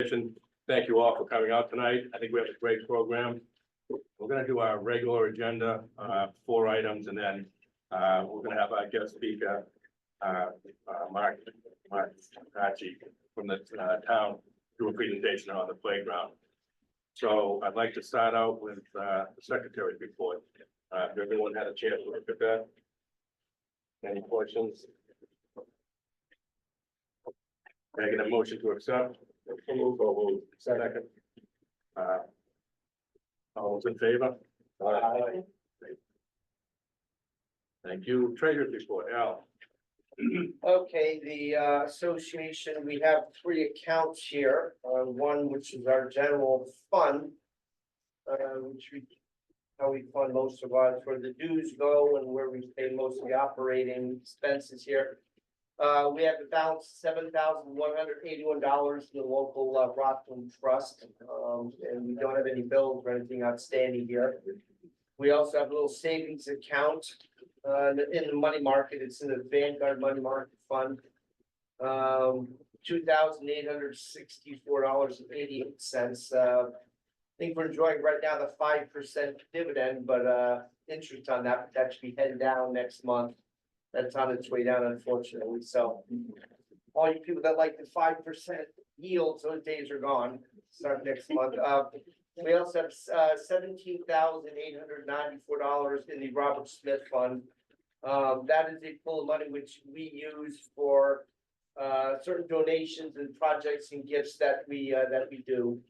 Thank you all for coming out tonight. I think we have a great program. We're gonna do our regular agenda, 4 items, and then we're gonna have our guest speaker, Mark Hachi from the town, do a presentation on the playground. So I'd like to start out with the secretary's report. If everyone had a chance to look at that. Any questions? Can I get a motion to accept? Second. All those in favor? Aye. Thank you. Treasurer's report, Al. Okay, the association, we have 3 accounts here, one which is our general fund. How we fund most of ours, where the dues go and where we pay most of the operating expenses here. We have a balance $7,181 in the local Rockland Trust, and we don't have any bills or anything outstanding here. We also have a little savings account in the money market. It's in the Vanguard Money Market Fund. $2,864.88. I think we're enjoying right now the 5% dividend, but interest on that should be heading down next month. That's on its way down, unfortunately. So all you people that like the 5% yields, those days are gone. Start next month. We also have $17,894 in the Robert Smith Fund. That is a pool of money which we use for certain donations and projects and gifts that we do.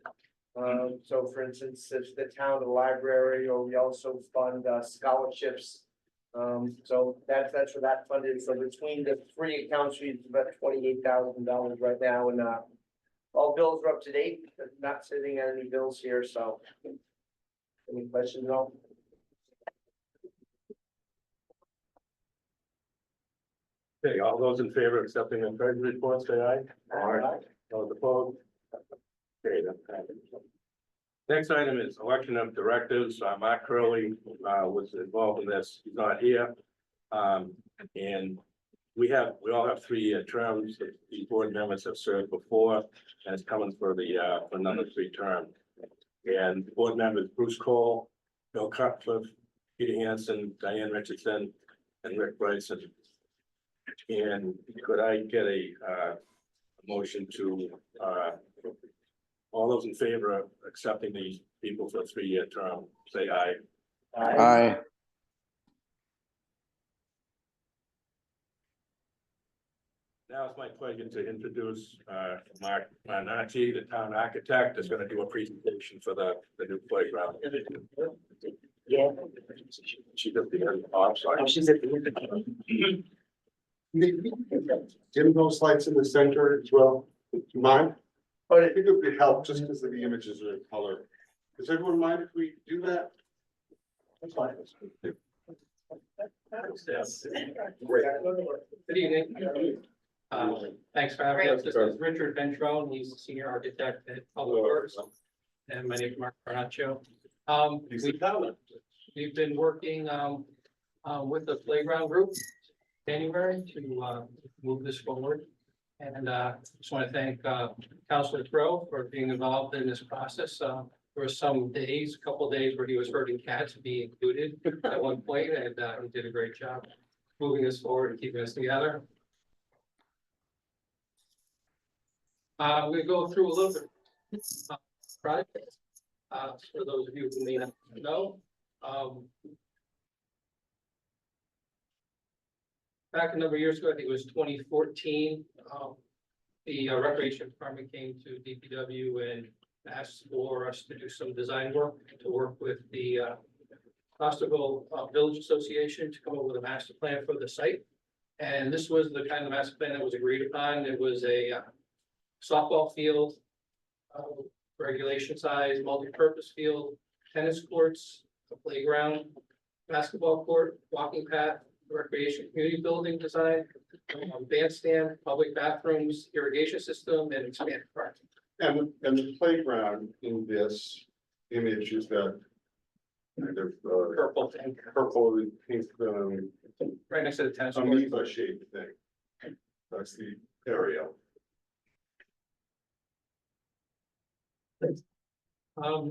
So for instance, if the town, the library, or we also fund scholarships. So that's where that fund is. So between the 3 accounts, we have about $28,000 right now, and all bills are up to date. Not sitting on any bills here. So any questions at all? Okay, all those in favor of accepting the treasurer's report, say aye. Aye. Those opposed? Okay, that's passed. Next item is election of directors. Mark Curley was involved in this. He's not here. And we all have 3-year terms that these board members have served before, and it's coming for another 3 terms. And board members Bruce Cole, Bill Cutcliffe, Peter Hansen, Diane Richardson, and Rick Bryson. And could I get a motion to all those in favor of accepting these people for a 3-year term, say aye. Aye. Now it's my pleasure to introduce Mark Manacci, the town architect, is going to do a presentation for the new playground. Yeah. She does the, oh, I'm sorry. She's at the Dim those lights in the center as well. Do you mind? But I think it would help just because the images are in color. Does everyone mind if we do that? That's fine. Good evening. Thanks for having us. This is Richard Ventrone. He's the senior architect at Public Works. And my name is Mark Carnaccio. We've been working with the playground group January to move this forward. And just want to thank Councilor Crowe for being involved in this process. There were some days, a couple of days where he was herding cats to be included at one point, and he did a great job moving us forward and keeping us together. We go through a little bit project for those of you who may not know. Back a number of years ago, I think it was 2014, the Recreation Department came to DPW and asked for us to do some design work to work with the Osterville Village Association to come up with a master plan for the site. And this was the kind of master plan that was agreed upon. It was a softball field, regulation size, multi-purpose field, tennis courts, a playground, basketball court, walking path, recreation community building design, bandstand, public bathrooms, irrigation system, and expanded parking. And the playground in this image is that kind of Purple thing, purple and pink right next to the tennis court. amoeba shaped thing. That's the area.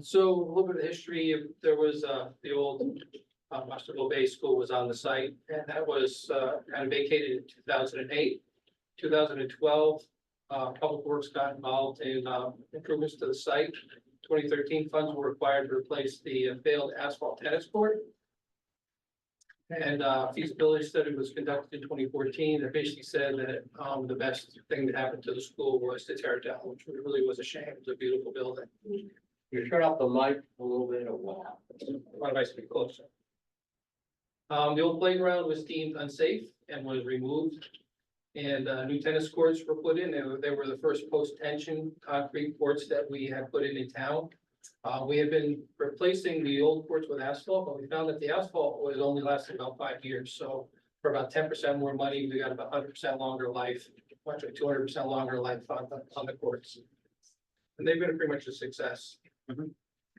So a little bit of history, there was, the old, Osterville Bay School was on the site, and that was, kind of vacated in 2008. 2012, Public Works got involved in, improvements to the site. 2013 funds were required to replace the failed asphalt tennis court. And feasibility study was conducted in 2014 that basically said that the best thing that happened to the school was to tear it down, which really was a shame. It was a beautiful building. You turn off the mic a little bit or what? Why don't I speak closer? The old playground was deemed unsafe and was removed. And new tennis courts were put in. They were the first post-tension concrete courts that we had put in town. We have been replacing the old courts with asphalt, but we found that the asphalt was only lasting about 5 years. So for about 10% more money, we got about 100% longer life, actually 200% longer life on the courts. And they've been pretty much a success.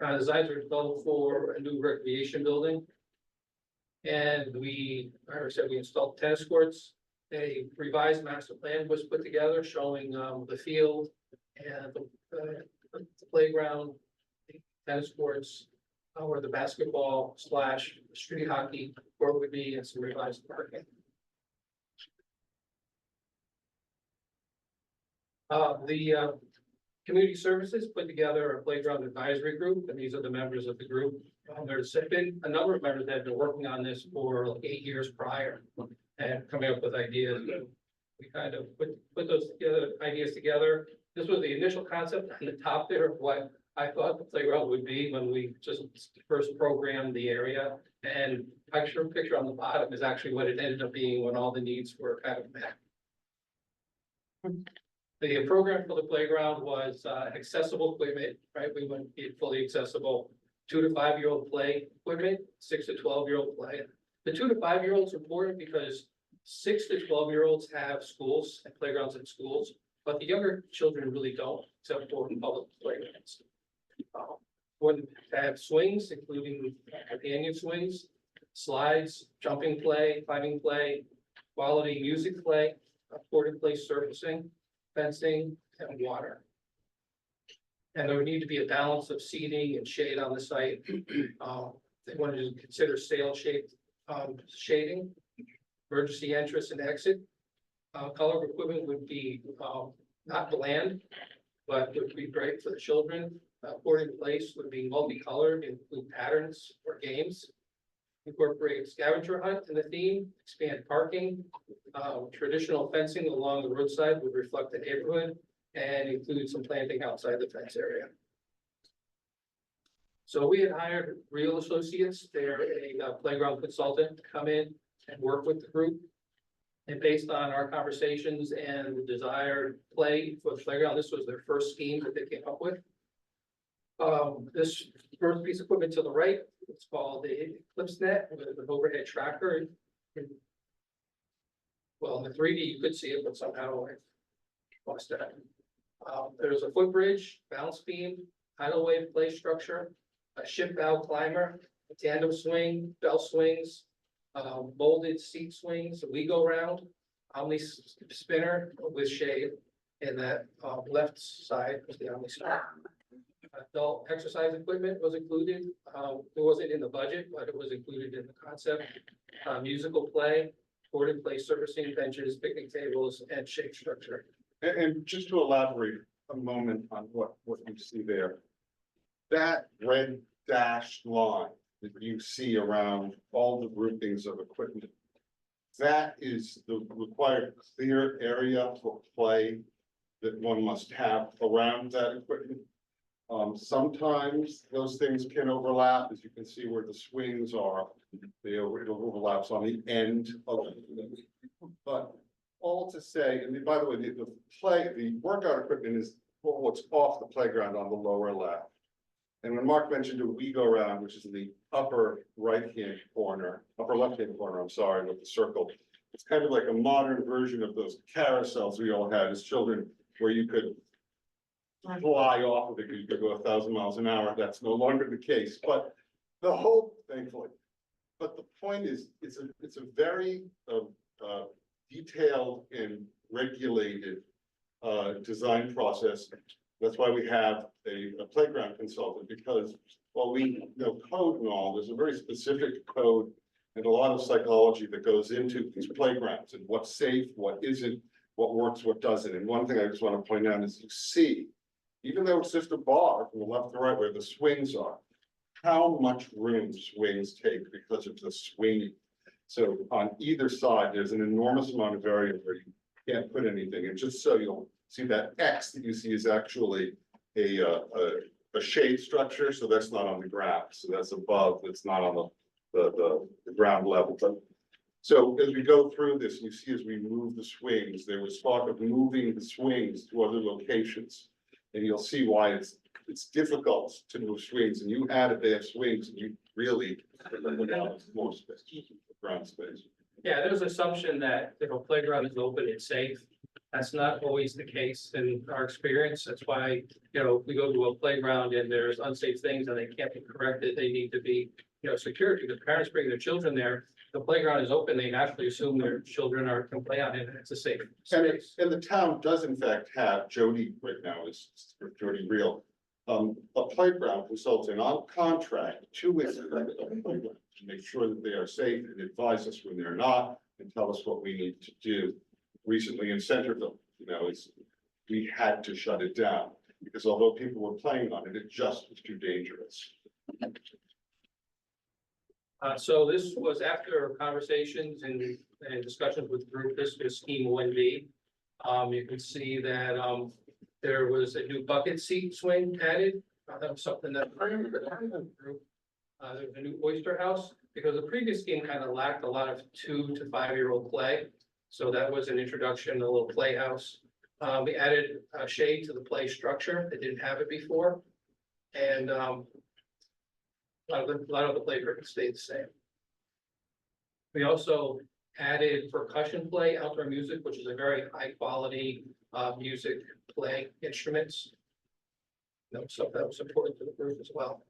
Designs were developed for a new recreation building. And we, like I said, we installed tennis courts. A revised master plan was put together showing the field and the playground, tennis courts, where the basketball / street hockey court would be, and some revised parking. The community services put together a playground advisory group, and these are the members of the group. There's been a number of members that have been working on this for like 8 years prior and coming up with ideas. We kind of put those ideas together. This was the initial concept on the top there of what I thought the playground would be when we just first programmed the area. And picture on the bottom is actually what it ended up being when all the needs were kind of met. The program for the playground was accessible equipment, right? We wouldn't be fully accessible. 2 to 5 year old play equipment, 6 to 12-year-old play. The 2 to 5 year olds are important because 6 to 12-year-olds have schools and playgrounds in schools, but the younger children really don't, except for public playgrounds. Would have swings, including companion swings, slides, jumping play, climbing play, quality music play, ported play surfacing, fencing, and water. And there would need to be a balance of seating and shade on the site. They wanted to consider sail-shaped shading, emergency entrance and exit. Color of equipment would be not bland, but it would be great for the children. Boarding place would be multicolored, include patterns or games. Incorporate scavenger hunt in the theme, expand parking. Traditional fencing along the roadside would reflect the neighborhood and include some planting outside the fence area. So we had hired Real Associates. They're a playground consultant to come in and work with the group. And based on our conversations and the desired play for the playground, this was their first scheme that they came up with. This first piece of equipment to the right, it's called the Eclipse Net with an overhead tracker. Well, in the 3D, you could see it, but somehow I lost it. There's a footbridge, bounce beam, tidal wave play structure, a ship bow climber, a tandem swing, bell swings, molded seat swings, a we go round, Omni spinner with shade, and that left side was the Omni spinner. Adult exercise equipment was included. It wasn't in the budget, but it was included in the concept. Musical play, boarded play surfacing benches, picnic tables, and shade structure. And just to elaborate a moment on what you see there. That red dashed line that you see around all the groupings of equipment. That is the required clear area for play that one must have around that equipment. Sometimes those things can overlap, as you can see where the swings are. It overlaps on the end of it. But all to say, and by the way, the workout equipment is what's off the playground on the lower left. And when Mark mentioned a we go round, which is in the upper right-hand corner, upper left-hand corner, I'm sorry, with the circle. It's kind of like a modern version of those carousels we all had as children, where you could fly off of it, you could go 1,000 miles an hour. That's no longer the case, but the whole, thankfully. But the point is, it's a very detailed and regulated design process That's why we have a playground consultant, because while we know code and all, there's a very specific code and a lot of psychology that goes into these playgrounds and what's safe, what isn't, what works, what doesn't. And one thing I just want to point out is you see, even though it's just a bar from the left to right where the swings are, how much room swings take because of the swinging. So on either side, there's an enormous amount of area where you can't put anything. And just so you'll see, that X that you see is actually a shade structure. So that's not on the ground. So that's above, it's not on the ground level. But so as we go through this, you see as we move the swings, there was talk of moving the swings to other locations. And you'll see why it's difficult to move swings, and you had it, they have swings, and you really more space, ground space. Yeah, there's an assumption that if a playground is open, it's safe. That's not always the case in our experience. That's why, if we go to a playground and there's unsafe things and they can't be corrected, they need to be, secured, because parents bring their children there. The playground is open, they naturally assume their children can play on it, and it's a safe space. And the town does in fact have, Jody right now is Jody Real, a playground consultant on contract to make sure that they are safe and advise us when they're not, and tell us what we need to do. Recently in Centerville, we had to shut it down because although people were playing on it, it just was too dangerous. So this was after conversations and discussions with the group. This was scheme 1B. You can see that there was a new bucket seat swing added. That was something that the group. There was a new oyster house, because the previous scheme kind of lacked a lot of 2 to 5 year old play. So that was an introduction, a little playhouse. We added a shade to the play structure that didn't have it before. And a lot of the play curtains stayed the same. We also added percussion play, outdoor music, which is a very high quality music play instruments. So that was important to the group as well.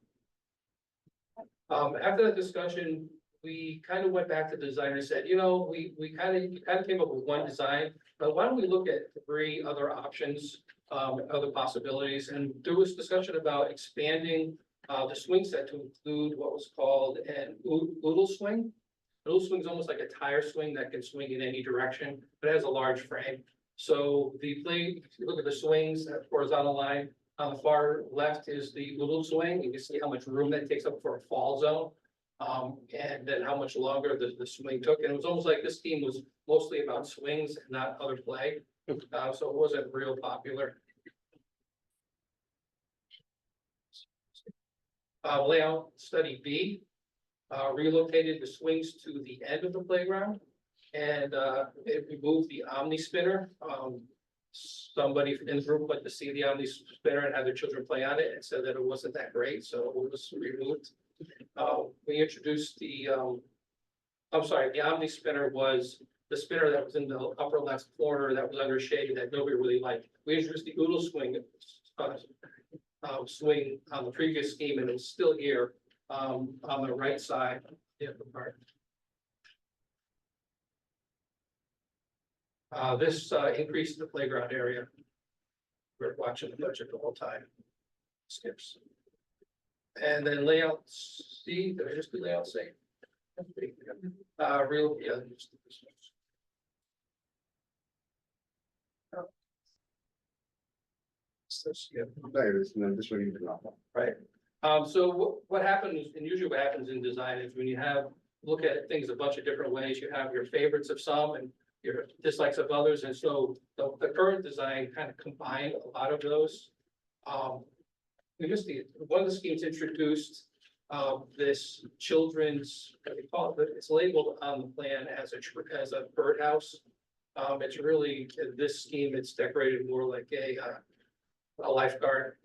After that discussion, we kind of went back to the design and said, we kind of came up with one design, but why don't we look at 3 other options, other possibilities? And there was discussion about expanding the swing set to include what was called an oodle swing. An oodle swing is almost like a tire swing that can swing in any direction, but it has a large frame. So if you look at the swings, that horizontal line, on the far left is the oodle swing. You can see how much room that takes up for a fall zone. And then how much longer the swing took. And it was almost like this scheme was mostly about swings and not other play. So it wasn't real popular. Layout study B relocated the swings to the end of the playground, and it removed the Omni spinner. Somebody in the group went to see the Omni spinner and had their children play on it and said that it wasn't that great, so it was removed. We introduced the Omni spinner was the spinner that was in the upper left corner that was under shade that nobody really liked. We introduced the oodle swing, swing on the previous scheme, and it was still here on the right side of the part. This increased the playground area. We're watching the budget the whole time. Skips. And then layout C, did I just do layout C? Real, yeah. This one even not. Right. So what happens, and usually what happens in design is when you look at things a bunch of different ways, you have your favorites of some and your dislikes of others. And so the current design kind of combined a lot of those. One of the schemes introduced this children's, what do you call it? It's labeled on the plan as a birdhouse. It's really, in this scheme, it's decorated more like a lifeguard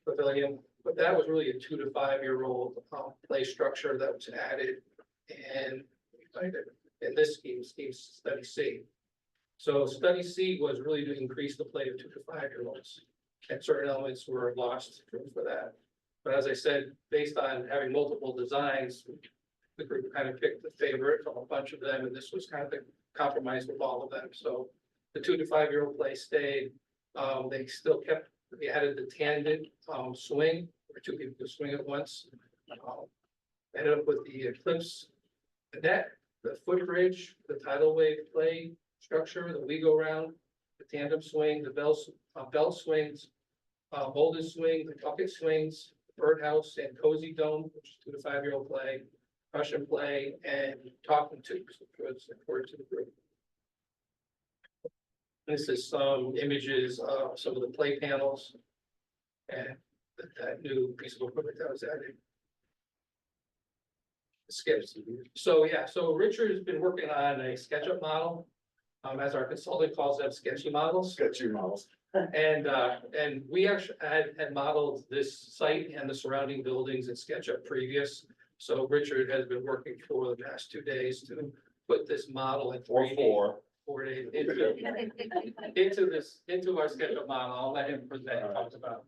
pavilion, but that was really a 2 to 5 year old play structure that was added. And in this scheme study C. So study C was really to increase the play of 2 to 5 year olds. And certain elements were lost for that. But as I said, based on having multiple designs, the group kind of picked the favorite from a bunch of them, and this was kind of the compromise with all of them. So the 2 to 5 year old play stayed. They still kept We added the tandem swing, where two people could swing at once. Ended up with the Eclipse net, the footbridge, the tidal wave play structure, the we-go round, the tandem swing, the bell swings, boulder swing, the bucket swings, birdhouse and cozy dome, which is 2 to 5 year old play, Russian play, and talking tubes, which was important to the group. This is some images of some of the play panels and that new piece of equipment that was added. Skips. So, yeah, so Richard has been working on a SketchUp model. As our consultant calls them, sketchy models. Sketchy models. And we actually had modeled this site and the surrounding buildings in SketchUp previous. So Richard has been working for the past 2 days to put this model in Or 3D. four. 4 days into our SketchUp model. I'll let him present, talk about.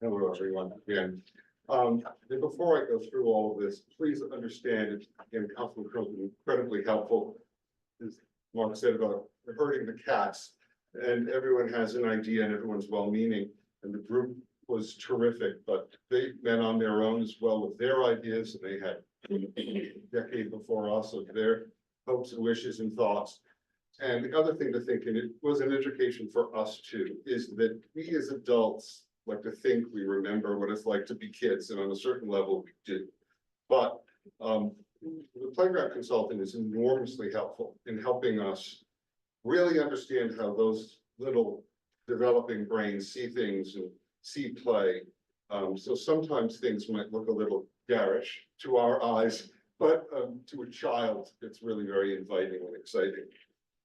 Hello, everyone, again. And before I go through all of this, please understand, it again, Councilman Crowe was incredibly helpful. As Mark said about herding the cats, and everyone has an idea and everyone's well-meaning, and the group was terrific, but they met on their own as well with their ideas, and they had a decade before us of their hopes and wishes and thoughts. And the other thing to think, and it was an education for us too, is that we as adults like to think we remember what it's like to be kids, and on a certain level we do. But the playground consultant is enormously helpful in helping us really understand how those little developing brains see things and see play. So sometimes things might look a little garish to our eyes, but to a child, it's really very inviting and exciting.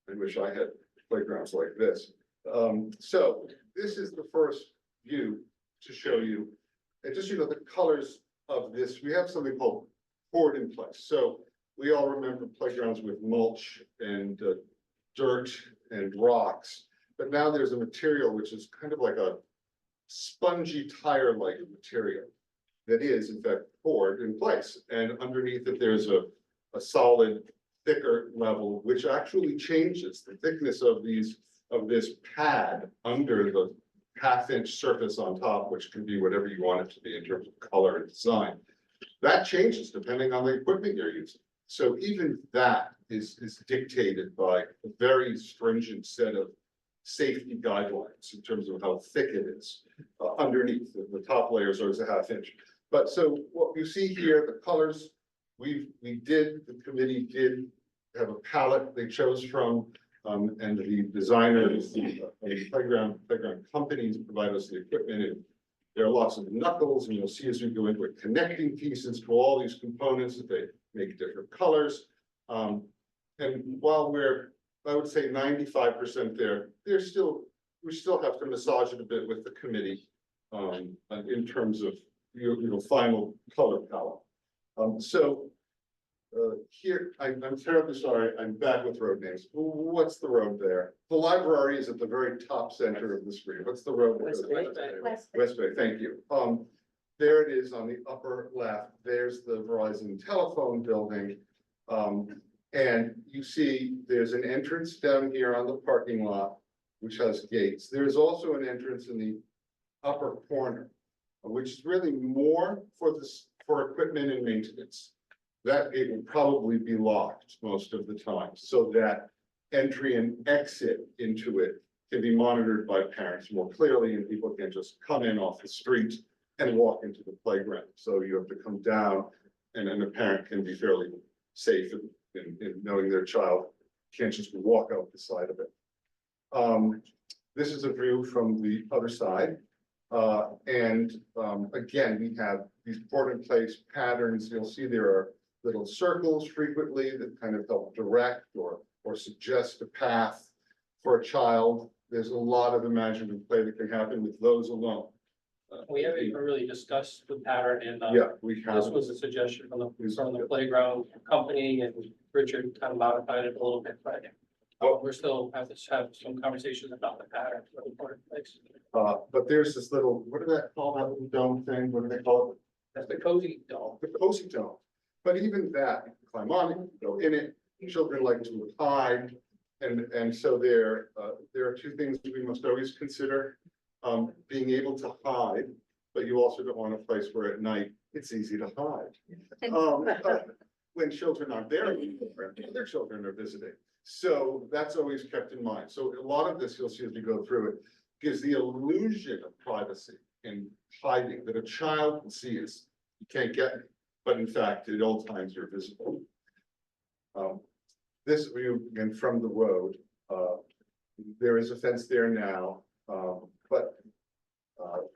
I wish I had playgrounds like this. So this is the first view to show you, and just, you know, the colors of this. We have something called poured in place. So we all remember playgrounds with mulch and dirt and rocks, but now there's a material which is kind of like a spongy tire-like material that is in fact poured in place, and underneath it there's a solid thicker level which actually changes the thickness of this pad under the half-inch surface on top, which can be whatever you want it to be in terms of color and design. That changes depending on the equipment you're using. So even that is dictated by a very stringent set of safety guidelines in terms of how thick it is underneath. The top layers are a half-inch. But so what you see here, the colors, the committee did have a palette they chose from. And the designers, the playground companies provide us the equipment, and there are lots of knuckles, and you'll see as we go into it, connecting pieces to all these components that they make different colors. And while I would say 95% there, we still have to massage it a bit with the committee in terms of final color palette. Here, I'm terribly sorry, I'm bad with road names. What's the road there? The library is at the very top center of the screen. What's the road? West Bay. West Bay, thank you. There it is on the upper left. There's the Verizon telephone building. And you see there's an entrance down here on the parking lot, which has gates. There's also an entrance in the upper corner, which is really more for equipment and maintenance. That gate will probably be locked most of the time, so that entry and exit into it can be monitored by parents more clearly, and people can just come in off the street and walk into the playground. So you have to come down, and then the parent can be fairly safe in knowing their child can't just walk out the side of it. This is a view from the other side. Again, we have these poured in place patterns. You'll see there are little circles frequently that kind of help direct or suggest a path for a child. There's a lot of imaginative play that can happen with those alone. We haven't even really discussed the pattern, and Yeah, we have. this was a suggestion from the playground company, and Richard kind of modified it a little bit, but we're still have to have some conversations about the pattern for the part of place. But there's this little, what do they call that little dome thing? What do they call it? That's the cozy dome. The cozy dome. But even that, you can climb on it, go in it. Children like to hide, and so there are two things we must always consider. being able to hide, but you also don't want a place where at night it's easy to hide. When children aren't there, other children are visiting. So that's always kept in mind. So a lot of this you'll see as we go through it gives the illusion of privacy and hiding that a child can see is, you can't get me, but in fact, at all times you're visible. This view, again, from the road, there is a fence there now, but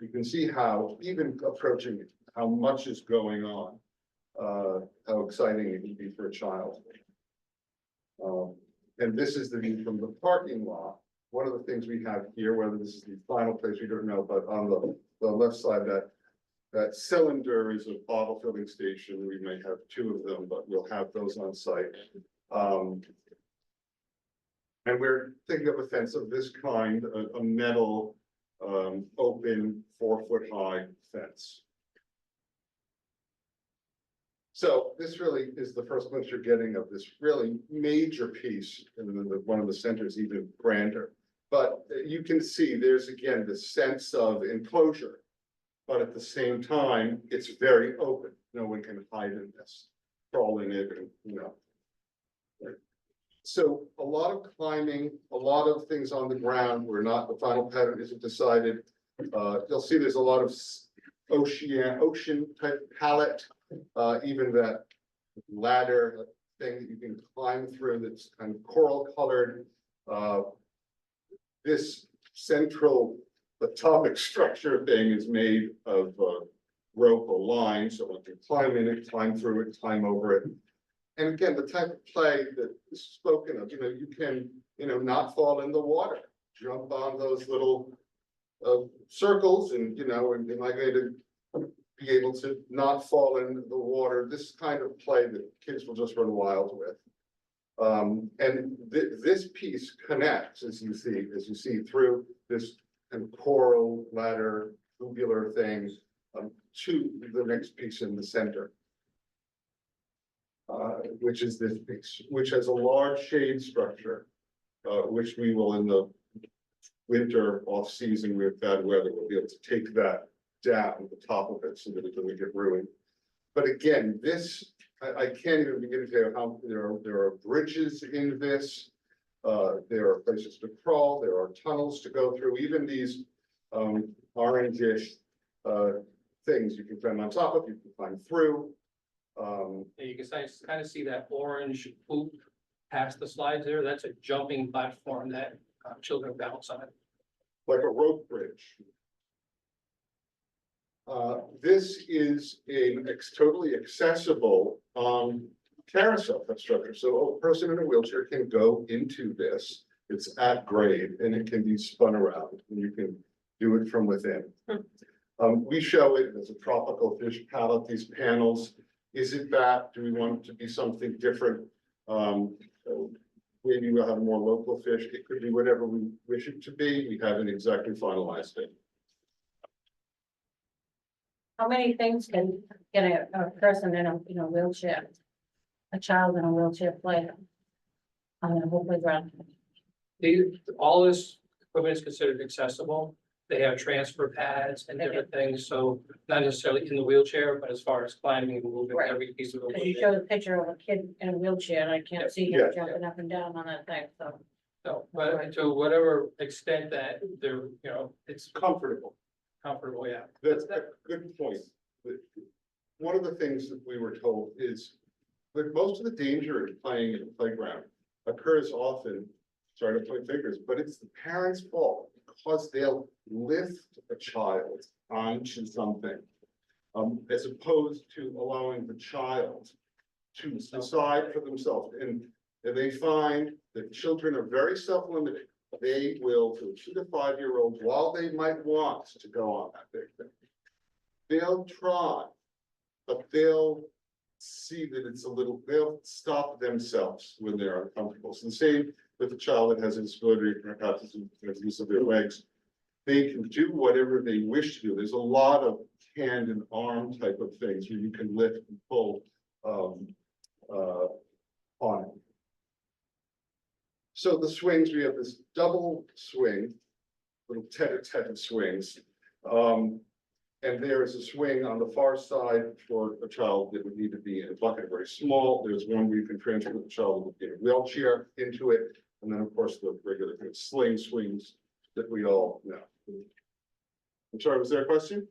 you can see how, even approaching it, how much is going on, how exciting it can be for a child. And this is the view from the parking lot. One of the things we have here, whether this is the final place, we don't know, but on the left side, that cylinder is a bottle filling station. We may have two of them, but we'll have those on site. And we're thinking of a fence of this kind, a metal, open, 4-foot high fence. So this really is the first glimpse you're getting of this really major piece, and one of the centers even grander. But you can see there's again the sense of enclosure, but at the same time, it's very open. No one can hide in this, crawl in it, and you know. So a lot of climbing, a lot of things on the ground. We're not, the final pattern isn't decided. You'll see there's a lot of ocean type palette, even that ladder thing that you can climb through that's kind of coral colored. This central atomic structure thing is made of rope or line, so one can climb in it, climb through it, climb over it. And again, the type of play that is spoken of, you can, not fall in the water, jump on those little circles and, am I going to be able to not fall in the water? This kind of play that kids will just run wild with. And this piece connects, as you see through this kind of coral ladder, tubular thing, to the next piece in the center. Which is this piece, which has a large shade structure, which we will in the winter off season with bad weather, we'll be able to take that down the top of it so that it doesn't get ruined. But again, this, I can't even begin to tell you how there are bridges in this. There are places to crawl, there are tunnels to go through, even these orangish things you can climb on top of, you can climb through. You can kind of see that orange hoop past the slides there. That's a jumping platform that children bounce on. Like a rope bridge. This is a totally accessible carousel structure. So a person in a wheelchair can go into this. It's at grade and it can be spun around and you can do it from within. We show it as a tropical fish palette, these panels. Is it that? Do we want it to be something different? Maybe we'll have more local fish. It could be whatever we wish it to be. We haven't exactly finalized it. How many things can a person in a wheelchair, a child in a wheelchair play on a whole playground? All this equipment is considered accessible. They have transfer pads and different things, so not necessarily in the wheelchair, but as far as climbing and moving Right. every piece of Because you equipment. showed a picture of a kid in a wheelchair and I can't see him Yeah. jumping up and down on that thing, so. So, but to whatever extent that they're, it's Comfortable. comfortable, yeah. That's a good point. One of the things that we were told is that most of the danger in playing in a playground occurs often, sorry to point fingers, but it's the parents' fault because they'll lift a child onto something, as opposed to allowing the child to decide for themselves. And they find that children are very self-limiting. They will, to a 2 to 5 year old, while they might want to go on that big thing, they'll try, but they'll see that it's they'll stop themselves when they're uncomfortable. So the same with a child that has a disability, perhaps use of their legs. They can do whatever they wish to do. There's a lot of hand and arm type of things where you can lift and pull on it. So the swings, we have this double swing. little tete-a-tete swings. And there is a swing on the far side for a child that would need to be in a bucket, very small. There's one where you can transfer the child in a wheelchair into it. And then, of course, the regular sling swings that we all know. I'm sorry, was there a question?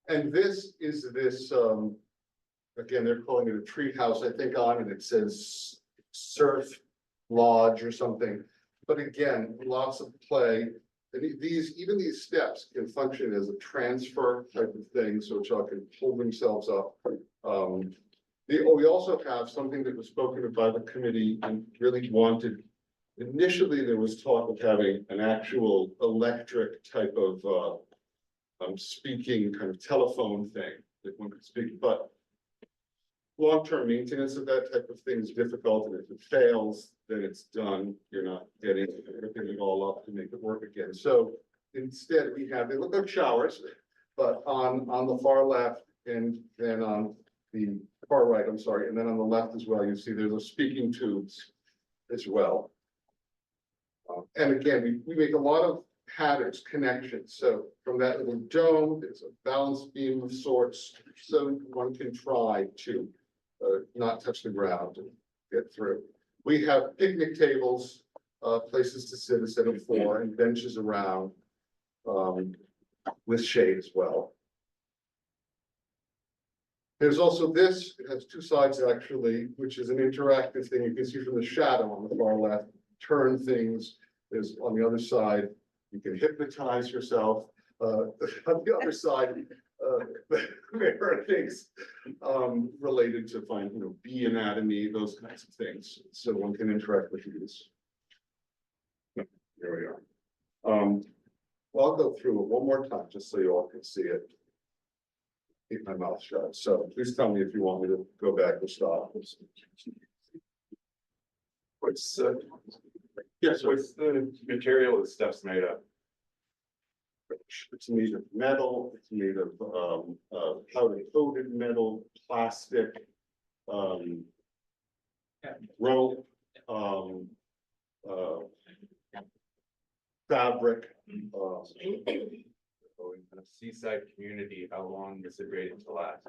And this is again, they're calling it a tree house, I think on it, it says surf lodge or something. But again, lots of play. And even these steps can function as a transfer type of thing, so a child can pull themselves up. We also have something that was spoken of by the committee and really wanted. Initially, there was talk of having an actual electric type of speaking kind of telephone thing that one could speak, but long-term maintenance of that type of thing is difficult, and if it fails, then it's done. You're not ripping it all up to make it work again. So instead, they look like showers, but on the far left and then on the far right, I'm sorry, and then on the left as well, you see there's a speaking tubes as well. And again, we make a lot of patterns, connections. So from that little dome, there's a balance beam of sorts, so one can try to not touch the ground and get through. We have picnic tables, places to sit instead of 4, and benches around with shade as well. There's also this, it has 2 sides actually, which is an interactive thing. You can see from the shadow on the far left, turn things. There's on the other side, you can hypnotize yourself. On the other side, there are things related to bee anatomy, those kinds of things. So one can interact with these. There we are. Well, I'll go through it one more time just so you all can see it. Keep my mouth shut. So please tell me if you want me to go back or stop. What's Yes, sir. what's the material the stuff's made of? It's made of metal, it's made of powder coated metal, plastic, rope, fabric. In a seaside community, how long is it rated to last?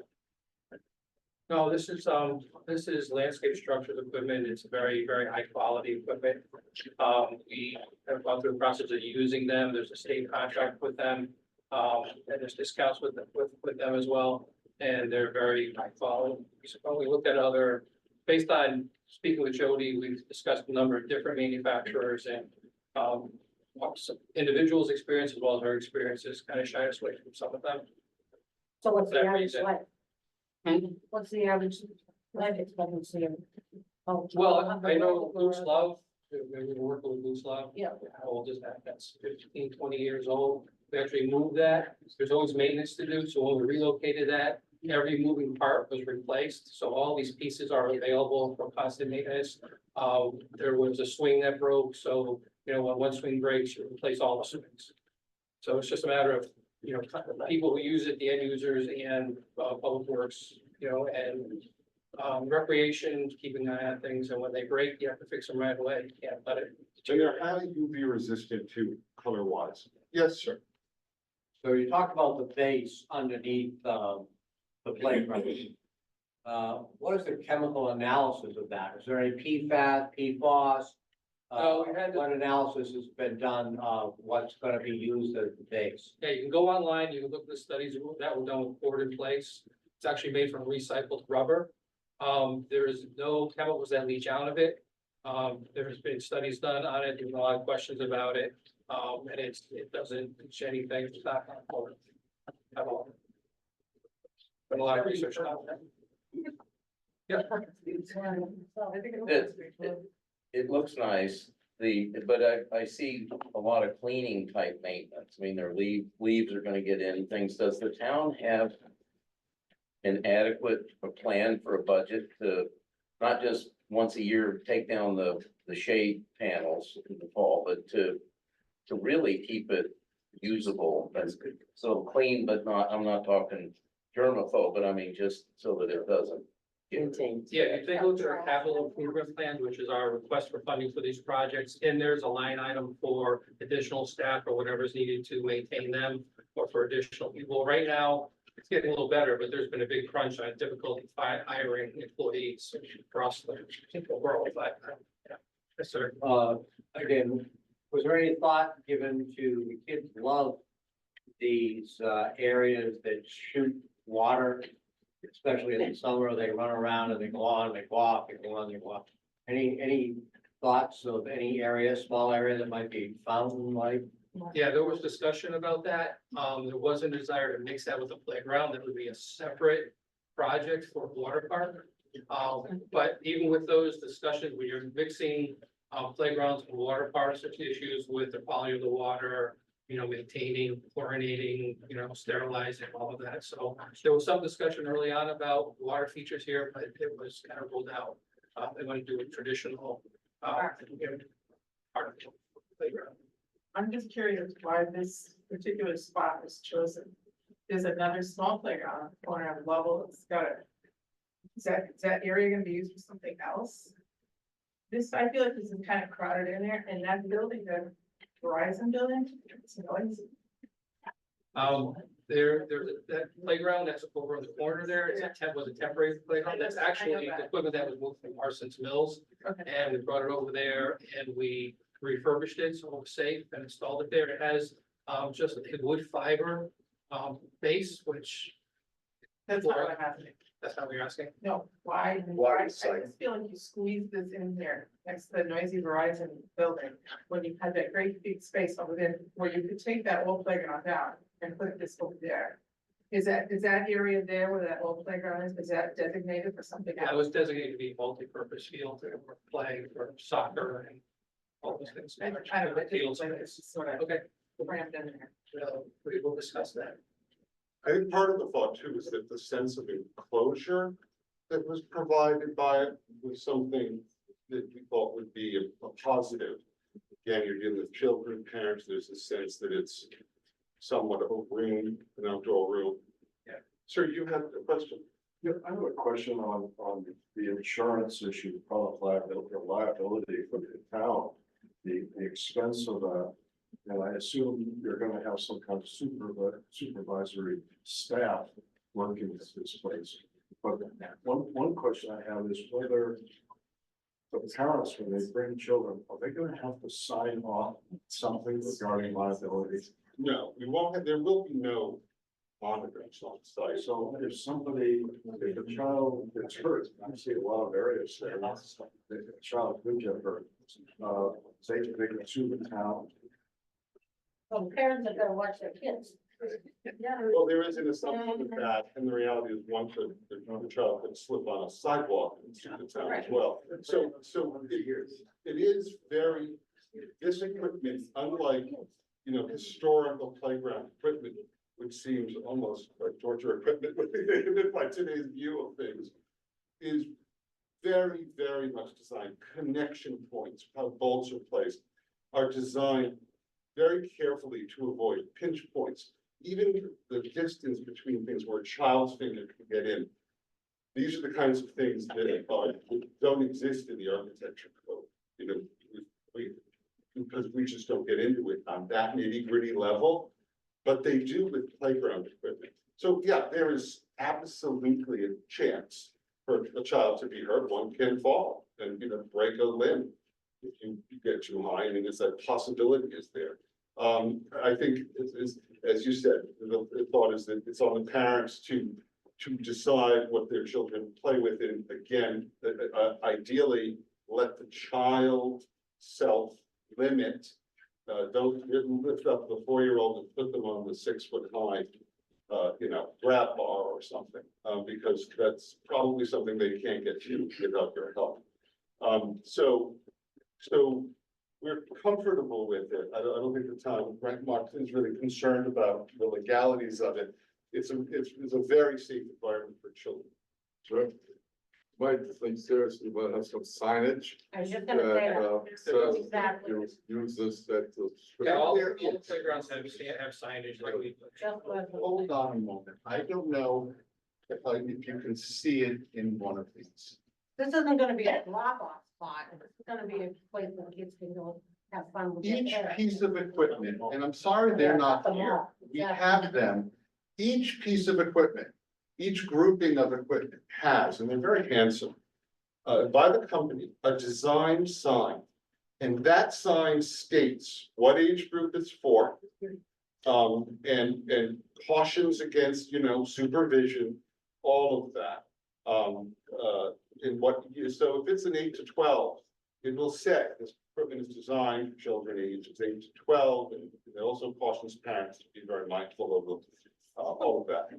No, this is landscape structures equipment. It's very, very high quality equipment. We have gone through the process of using them. There's a state contract with them. And there's discounts with them as well. And they're very high quality. So we looked at based on speaking with Jody, we've discussed a number of different manufacturers and some individuals' experience as well as our experiences kind of shied us away from some of them. So what's the That average reason. life? What's the average life expectancy? Oh, Well, I know Loose Love, we were working with Loose Love. Yeah. How old is that? That's 15, 20 years old. We actually moved that. There's always maintenance to do. So when we relocated that, every moving part was replaced. So all these pieces are available for constant maintenance. There was a swing that broke. So, when one swing breaks, you replace all the swings. So it's just a matter of, people who use it, the end users and public works, and recreation, keeping an eye on things. And when they break, you have to fix them right away. You can't let it. So they're highly UV resistant to color wise. Yes, sir. So you talked about the base underneath the playground. What is the chemical analysis of that? Is there any PFAS, PFOS? No, we had to- What analysis has been done of what's gonna be used as the base? Yeah, you can go online, you can look at the studies that were done with board in place. It's actually made from recycled rubber. There is no chemicals that leach out of it. There's been studies done on it, there's a lot of questions about it. And it doesn't leach anything, it's not harmful at all. Been a lot of research on that. Yeah. It looks nice, but I see a lot of cleaning type maintenance. I mean, their leaves are gonna get in things. Does the town have an adequate plan for a budget to not just once a year take down the shade panels in the fall, but to really keep it usable? That's so clean, but I'm not talking germaphobe, but I mean, just so that it doesn't Maintained. Yeah, if you take a look at our capital improvement plan, which is our request for funding for these projects, and there's a line item for additional staff or whatever is needed to maintain them or for additional people. Right now, it's getting a little better, but there's been a big crunch on difficulty hiring employees across the world, but yeah. Yes, sir. Again, was there any thought given to the kids love these areas that shoot water? Especially in the summer, they run around and they go on, they go off, they go on, they go off. Any thoughts of any area, small area that might be fountain-like? Yeah, there was discussion about that. There was a desire to mix that with the playground. That would be a separate project for water park. But even with those discussions, when you're mixing playgrounds and water parks, there's issues with the quality of the water, maintaining, chlorinating, sterilizing, all of that. So there was some discussion early on about water features here, but it was kind of ruled out. They want to do a traditional part of the playground. I'm just curious why this particular spot was chosen. There's another small playground on the corner of Lovell, it's got a. Is that area gonna be used for something else? I feel like this is kind of crowded in there, and that building, the Verizon building, it's noisy. There's that playground that's over in the corner there. It's was a temporary playground. That's actually the equipment that was moved from Parsons Mills. Okay. And we brought it over there and we refurbished it, so it was safe and installed it there. It has just a wood fiber base, which That's not what happening. that's not what you're asking. No, why, I just feel like you squeezed this in here next to the noisy Verizon building. When you had that great big space over there where you could take that old playground down and put this over there. Is that area there where that old playground is that designated for something That else? was designated to be multi-purpose field for playing for soccer and all those things. I don't know, it Field just like it's space. just sort of Okay, crammed in there. well, we will discuss that. I think part of the thought too is that the sense of enclosure that was provided by it was something that we thought would be a positive. Again, you're dealing with children, parents, there's a sense that it's somewhat of a room, an outdoor room. Yeah. Sir, you had a question? Yeah, I have a question on the insurance issue, public liability for the town, the expense of that. And I assume you're gonna have some kind of supervisory staff working at this place. But one question I have is whether the parents, when they bring children, are they gonna have to sign off something regarding liability? No, we won't have, there will be no monitoring on site. So if if a child gets hurt, I see a lot of areas there, if a child could get hurt, they can sue the town. Well, parents are gonna watch their kids. Yeah. Well, there is an assumption with that, and the reality is one could, the child could slip on a sidewalk and sue the town as well. So it is very, this equipment, unlike, historical playground equipment, which seems almost like torture equipment by today's view of things, is very, very much designed. Connection points, how bolts are placed, are designed very carefully to avoid pinch points. Even the distance between things where a child's finger can get in. These are the kinds of things that don't exist in the architecture code. Because we just don't get into it on that nitty-gritty level, but they do with playground equipment. So yeah, there is absolutely a chance for a child to be hurt. One can fall and break a limb if you get too high. I mean, it's that possibility is there. I think as you said, the thought is that it's on the parents to decide what their children play with, and again, ideally let the child self-limit. Don't lift up the 4-year-old and put them on the 6-foot high, grab bar or something, because that's probably something they can't get to without your help. So we're comfortable with it. I don't think the town, Mark is really concerned about the legalities of it. It's a very safe environment for children. Sure. Might think seriously about have some signage. I was just gonna say that. says Exactly. use this, that. Yeah, all the playgrounds have signage like we. Just was- Hold on a moment. I don't know if you can see it in one of these. This isn't gonna be a drop-off spot, it's gonna be a place where kids can go have fun with their Each parents. piece of equipment, and I'm sorry they're not here, we have them, each piece of equipment, each grouping of equipment has, and they're very handsome. By the company, a design sign. And that sign states what age group it's for. And cautions against, supervision, all of that. And so if it's an 8 to 12, it will say this equipment is designed for children ages 8 to 12, and it also cautions parents to be very mindful of all of that.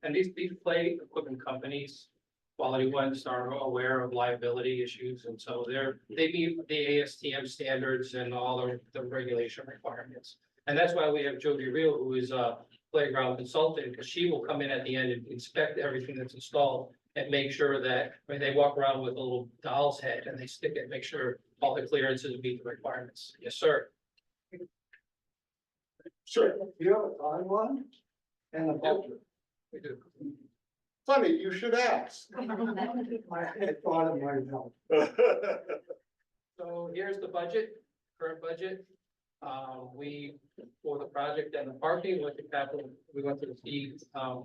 And these play equipment companies, quality ones are aware of liability issues, and so they meet the ASTM standards and all the regulation requirements. And that's why we have Jody Reel, who is a playground consultant, because she will come in at the end and inspect everything that's installed and make sure that, when they walk around with a little doll's head and they stick it, make sure all the clearances meet the requirements. Yes, sir. Sure, You have a timeline and a budget. We do. funny, you should ask. I thought it might help. So here's the budget, current budget. For the project and the parking, went to capital, we went to the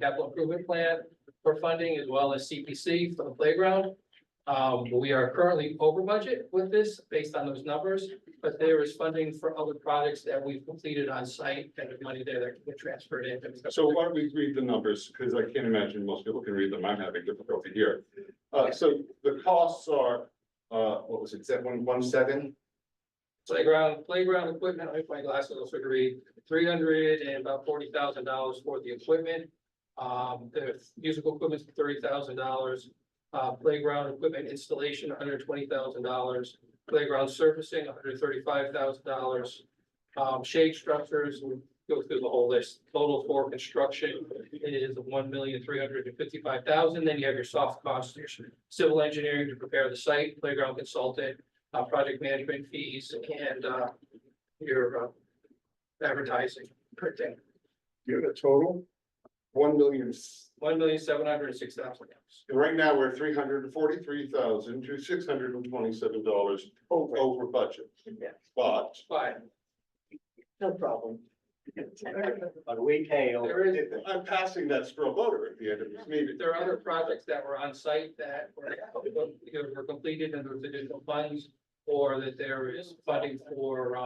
capital improvement plan for funding as well as CPC for the playground. We are currently over budget with this based on those numbers, but there is funding for other projects that we've completed on site and the money there that can get transferred in. So why don't we read the numbers, because I can't imagine most people can read them, I'm having difficulty here. So the costs are, what was it, 717? Playground equipment, I have my glasses, also agree, $300 and about $40,000 for the equipment. The musical equipment's $30,000. Playground equipment installation, $120,000. Playground surfacing, $135,000. Shade structures, we go through the whole list. Total for construction, it is $1,355,000. Then you have your soft costs, your civil engineering to prepare the site, playground consultant, project management fees, and your advertising, printing, You have a total? 1 million. $1,706,000. And right now, we're $343,000 to $627 over budget. But But No problem. But we pay over. there is, I'm passing that straw voter at the end of this meeting. there are other projects that were on site that were either completed and there's additional funds, or that there is funding for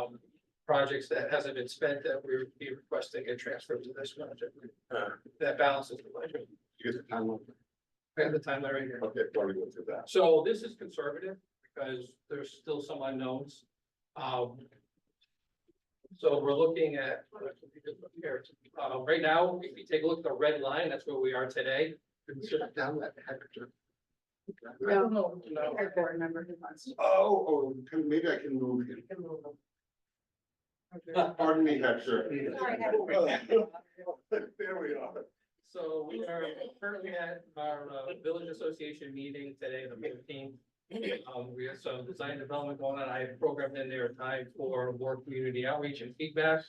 projects that hasn't been spent that we're be requesting a transfer to this project. That balances the budget. You get the timeline? I have the timeline right here. Okay, why don't we go through that? So this is conservative because there's still some unknowns. So we're looking at, right now, if you take a look at the red line, that's where we are today. Down that hectare. No, No. our board member who wants to. Maybe I can move him. Pardon me, Hector. There we are. So we are currently at our village association meeting today, the 15th. We have some design development going on. I have programmed in there time for more community outreach and feedback.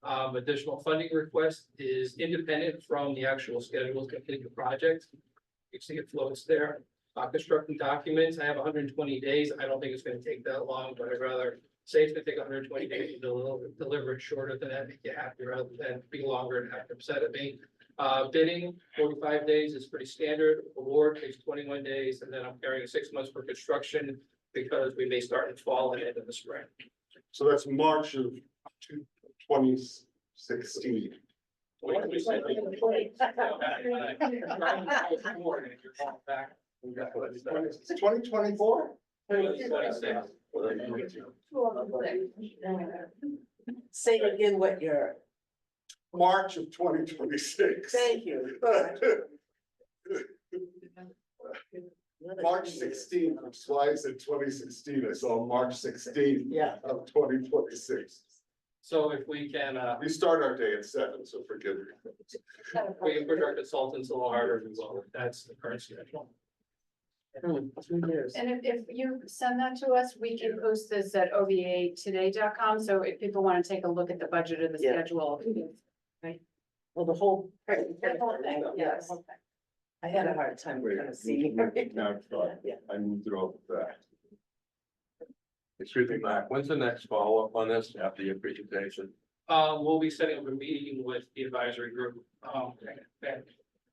Additional funding request is independent from the actual schedule to complete the project. You see it floats there. Constructing documents, I have 120 days. I don't think it's gonna take that long, but I'd rather say it's gonna take 120 days to deliver it shorter than that, make you happy rather than be longer and have to upset at me. Bidding, 45 days is pretty standard. Award takes 21 days, and then I'm carrying 6 months for construction because we may start in fall and end in the spring. So that's March of 2016. It's 2024? Say again what you're, March of 2026. thank you. March 16th, so I said 2016, I saw March 16th Yeah. of 2026. So if we can, We start our day at 7, so forgive me. we can push our consultants a little harder as well. That's the current schedule. 2 years. And if you send that to us, we can post this at ovatoday.com, so if people wanna take a look at the budget or the Yeah. schedule. Well, the whole. The whole thing, yes. I had a hard time Wait, kind of seeing. it. now, Yeah. I moved it off of that. Excuse me, Mark, when's the next follow-up on this after your presentation? We'll be setting up a meeting with the advisory group,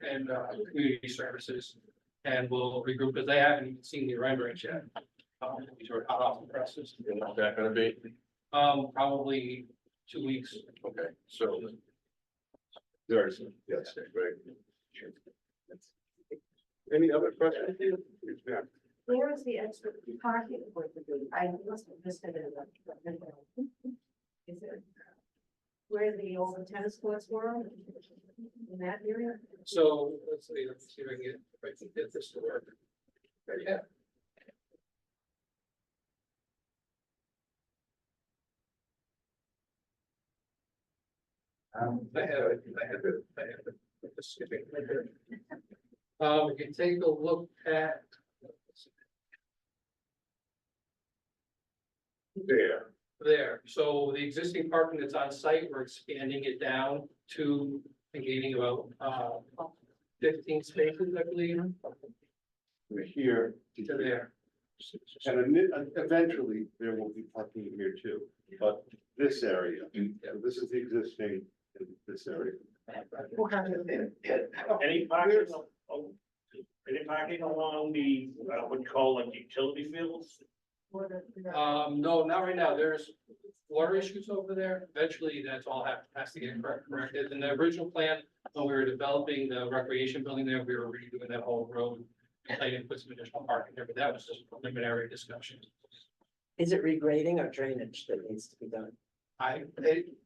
and community services. And we'll regroup, because they haven't even seen the renderings yet. These are hot off the presses. And what's that gonna be? Probably 2 weeks. Okay, so. There's, yes, right. Any other questions? Yeah. Where is the extra parking going to be? I must have missed it in the. Is it? Where the old tennis courts were? In that area? So let's see if I can if I can get this to work. Yeah. I have it. Just skipping right here. We can take a look at. There, so the existing parking that's on site, we're expanding it down to, gaining about, 15 spaces, I believe, We're here. to there. And eventually, there will be parking here too, but this area, so this is the existing, in this area. Any parking, any parking along the, what you call like utility fields? No, not right now, there's water issues over there, eventually that's all has to get corrected, in the original plan, when we were developing the recreation building there, we were redoing that whole road. And I didn't put some additional parking there, but that was just preliminary discussion. Is it regrading or drainage that needs to be done?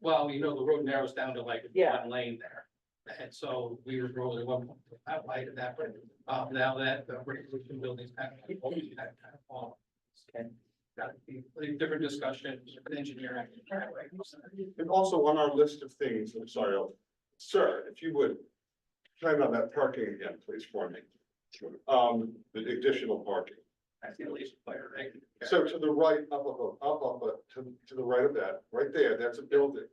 Well, you know, the road narrows down to like Yeah. one lane there. And so we were rolling one point out light of that, but now that the recreation building's kind of fall. Okay. Got to be a different discussion with engineering. And also on our list of things, I'm sorry, sir, if you would, time on that parking again, please, for me. The additional parking. That's the least player, right? So to the right, to the right of that, right there, that's a building.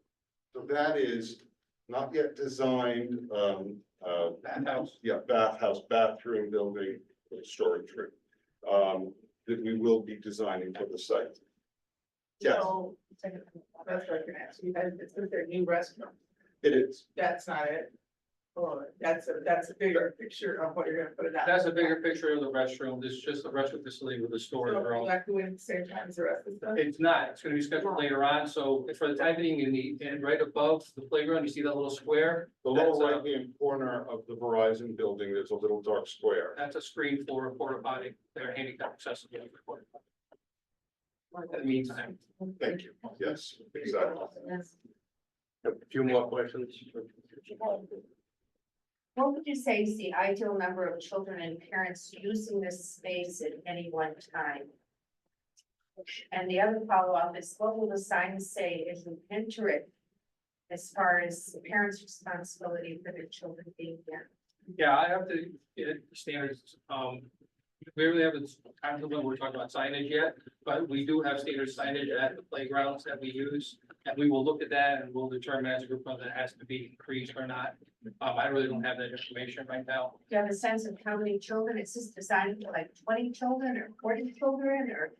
So that is not yet designed, That house. yeah, bathroom building, storage room. That we will be designing for the site. Yes, So, that's what I was gonna ask you, it's with their new restaurant, it is. that's not it. Or that's a bigger picture of what you're gonna put it out. That's a bigger picture of the restroom. This is just a restroom facility with a storage So room. like doing the same time as the rest of the stuff. It's not, it's gonna be scheduled later on, so for the time being, and right above the playground, you see that little square? The lower right hand corner of the Verizon building, there's a little dark square. That's a screen for a porta potty, they're handicap accessible. In the meantime, Thank you. Yes, exactly. A few more questions? What would you say is the ideal number of children and parents using this space at any one time? And the other follow-up is, what will the sign say as you enter it? As far as the parents' responsibility for their children being there? yeah, I have to get standards, we really haven't, time to when we're talking about signage yet, but we do have standard signage at the playgrounds that we use. And we will look at that and we'll determine as a group whether it has to be increased or not. I really don't have that information right now. Do you have a sense of how many children? Is this designed for like 20 children or 40 children or?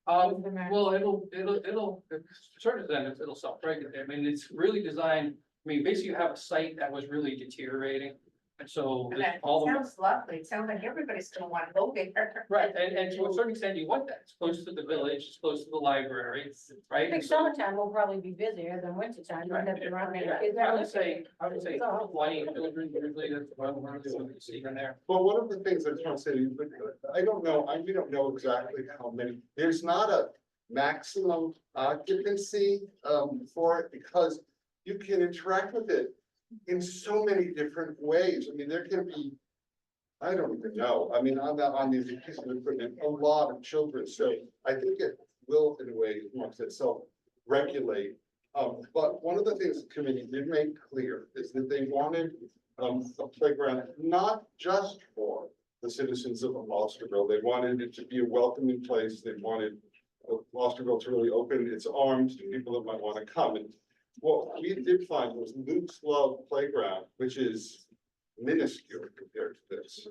Well, it'll, to a certain extent, it'll self-regulate. I mean, it's really designed, I mean, basically you have a site that was really deteriorating. And so And this- that all the, sounds lovely. It sounds like everybody's gonna want to go there. right, and to a certain extent, you want that. It's close to the village, it's close to the library, right? I think summertime will probably be busier than wintertime. You'll have to run many kids. I would say 20 children, usually that's what we're seeing in there. Well, one of the things I was trying to say, but I don't know, we don't know exactly how many, there's not a maximum occupancy for it because you can interact with it in so many different ways. I mean, there can be, I don't even know, I mean, on these pieces of equipment, a lot of children, so I think it will, in a way, amongst itself, regulate. But one of the things the committee did make clear is that they wanted a playground, not just for the citizens of Osterville. They wanted it to be a welcoming place. They wanted Osterville to really open its arms to people that might want to come. And what we did find was Luke's Love Playground, which is minuscule compared to this.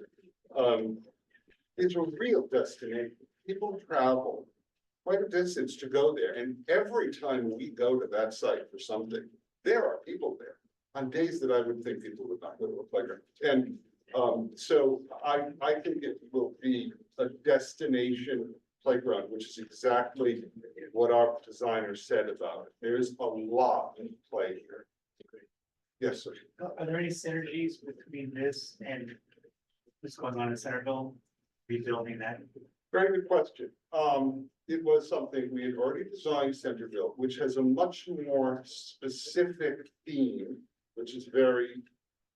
It's a real destination. People travel quite a distance to go there, and every time we go to that site for something, there are people there on days that I would think people would not go to a playground. And so I think it will be a destination playground, which is exactly what our designer said about it. There is a lot in play here. Yes, sir. Are there any synergies between this and what's going on in Centerville, rebuilding that? Very good question. It was something we had already designed Centerville, which has a much more specific theme, which is very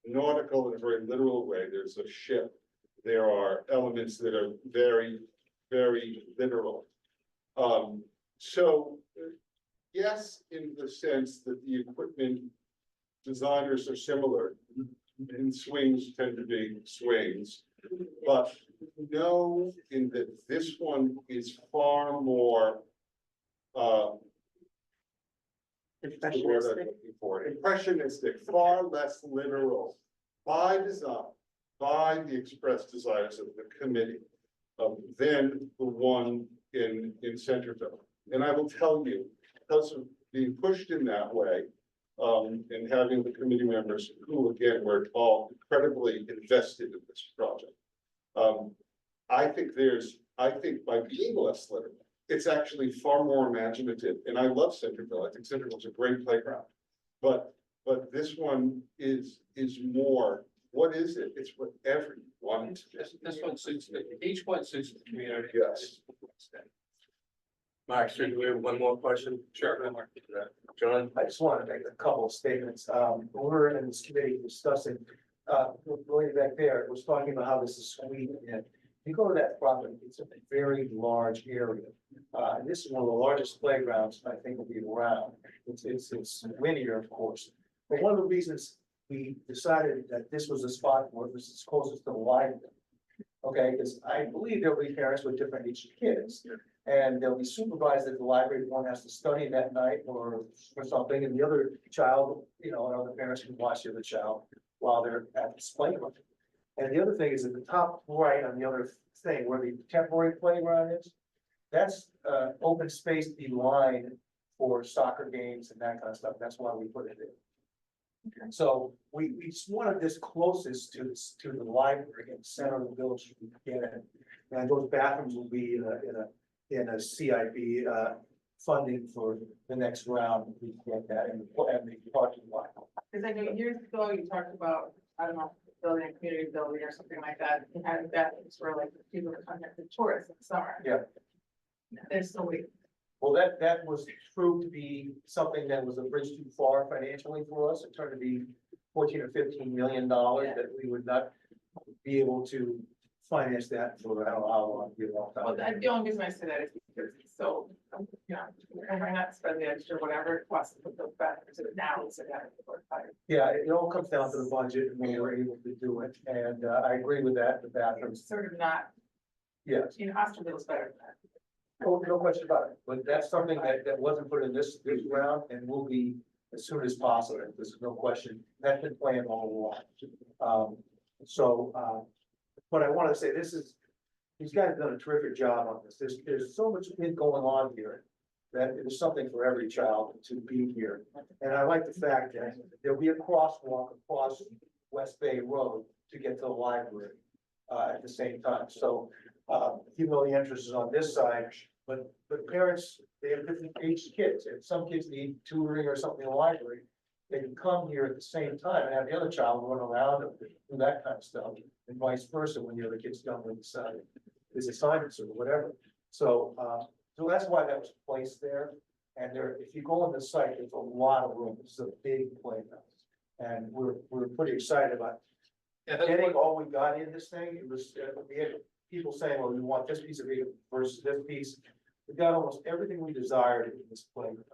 nautical in a very literal way. There's a ship. There are elements that are very, very literal. So yes, in the sense that the equipment designers are similar, and swings tend to be swings, but no, in that this one is far more what's the word I'm looking for? Impressionistic, far less literal, by design, by the express desires of the committee, than the one in Centerville. And I will tell you, because of being pushed in that way, and having the committee members who, again, were all incredibly invested in this project. I think by being less literal, it's actually far more imaginative, and I love Centerville. I think Centerville's a great playground. But this one is more, what is it? It's what everyone is. This one suits, each one suits the community. Yes. Mark, should we have one more question? Sure, go Mark. John? I just wanted to make a couple of statements. We're in this committee discussing, going back there, it was talking about how this is sweet. And you go to that property, it's a very large area. And this is one of the largest playgrounds I think will be around. It's linear, of course. But one of the reasons we decided that this was a spot where it was closest to the library. Okay, because I believe there'll be parents with different age kids. And they'll be supervised at the library, one has to study that night or something, and the other child, and other parents can watch the other child while they're at this playground. And the other thing is at the top right on the other thing where the temporary playground is, that's open space be lined for soccer games and that kind of stuff. That's why we put it in. So we just wanted this closest to the library in the center of the village we can get in. And those bathrooms will be in a CIP funding for the next round. We get that and the parking lot. Cause I know years ago, you talked about, I don't know, building a community building or something like that, and having bathrooms for like people to come here for tourists in the summer. Yeah. There's still wait. Well, that was proved to be something that was a bridge too far financially for us. It turned to be $14 or $15 million that we would not be able to finance that for I don't know how long, be a long Well, time. the only reason I say that is because it's so, and we're not spending the extra whatever it costs to put those bathrooms in now, so that it's fire. Yeah, it all comes down to the budget and we were able to do it. And I agree with that, the bathrooms. It's sort of not, Yes, Osterville is better than that. no question about it. But that's something that wasn't put in this round and will be as soon as possible. There's no question. That's been planned all along. But I want to say these guys have done a terrific job on this. There's so much thing going on here that there's something for every child to be here. And I like the fact that there'll be a crosswalk across West Bay Road to get to the library at the same time. So even though the entrance is on this side, but parents, they have different aged kids. If some kids need tutoring or something in the library, they can come here at the same time and have the other child run around and do that kind of stuff, and vice versa when the other kid's done with his assignments or whatever. So, so that's why that was placed there. And there, if you go on the site, there's a lot of room. This is a big playground, and we're pretty excited about getting all we got in this thing. It was we had people saying, "Well, we want this piece of it versus this piece." We got almost everything we desired in this playground,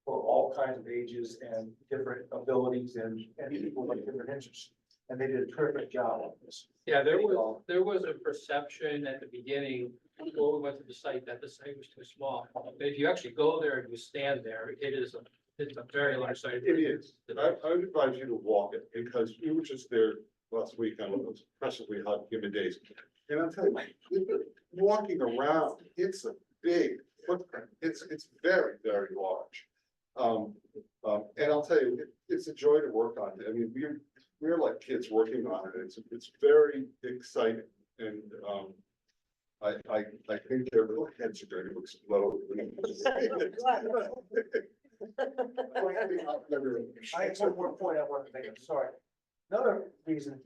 for all kinds of ages and different abilities and people with different interests. And they did a terrific job on this. Yeah, there was a perception at the beginning, before we went to the site, that the site was too small. But if you actually go there and you stand there, it's a very large site. It is. I would advise you to walk it because you were just there last week on those impressively hot humid days. And I'm telling you, walking around, it's a big footprint. It's very, very large. And I'll tell you, it's a joy to work on it. I mean, we're like kids working on it. It's very exciting. And, I think their little heads are going to explode. I have one more point I want to make, I'm sorry. Another reason,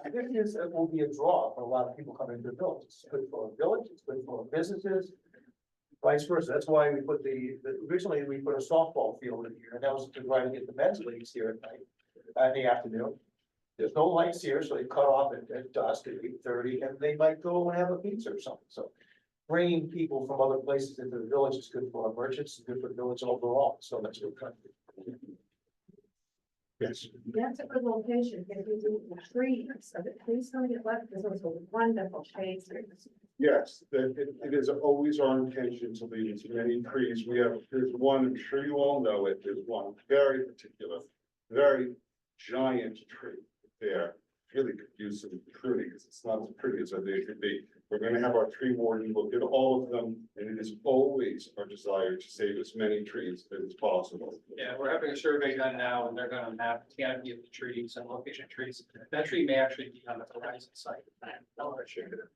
this is, it will be a draw for a lot of people coming to the village. It's good for a village, it's good for businesses. Vice versa, that's why we put originally we put a softball field in here, and that was to try to get the men's leagues here at night, in the afternoon. There's no lights here, so they cut off at dusk at 8:30, and they might go and have a pizza or something, so. Bringing people from other places into the village is good for our merchants, it's good for the village overall, so that's what we're trying to do. Yes. That's a good location, if you do the trees, so the trees don't get left, because those are wonderful shades. Yes, it is always our intention to leave as many trees. There's one, I'm sure you all know it, there's one very particular, very giant tree there. Really could use some pruning because it's not as pretty as they could be. We're gonna have our tree warden look at all of them, and it is always our desire to save as many trees as possible. Yeah, we're having a survey done now, and they're gonna map canopy of the trees and location of trees. That tree may actually be on the horizon site. I'll share it.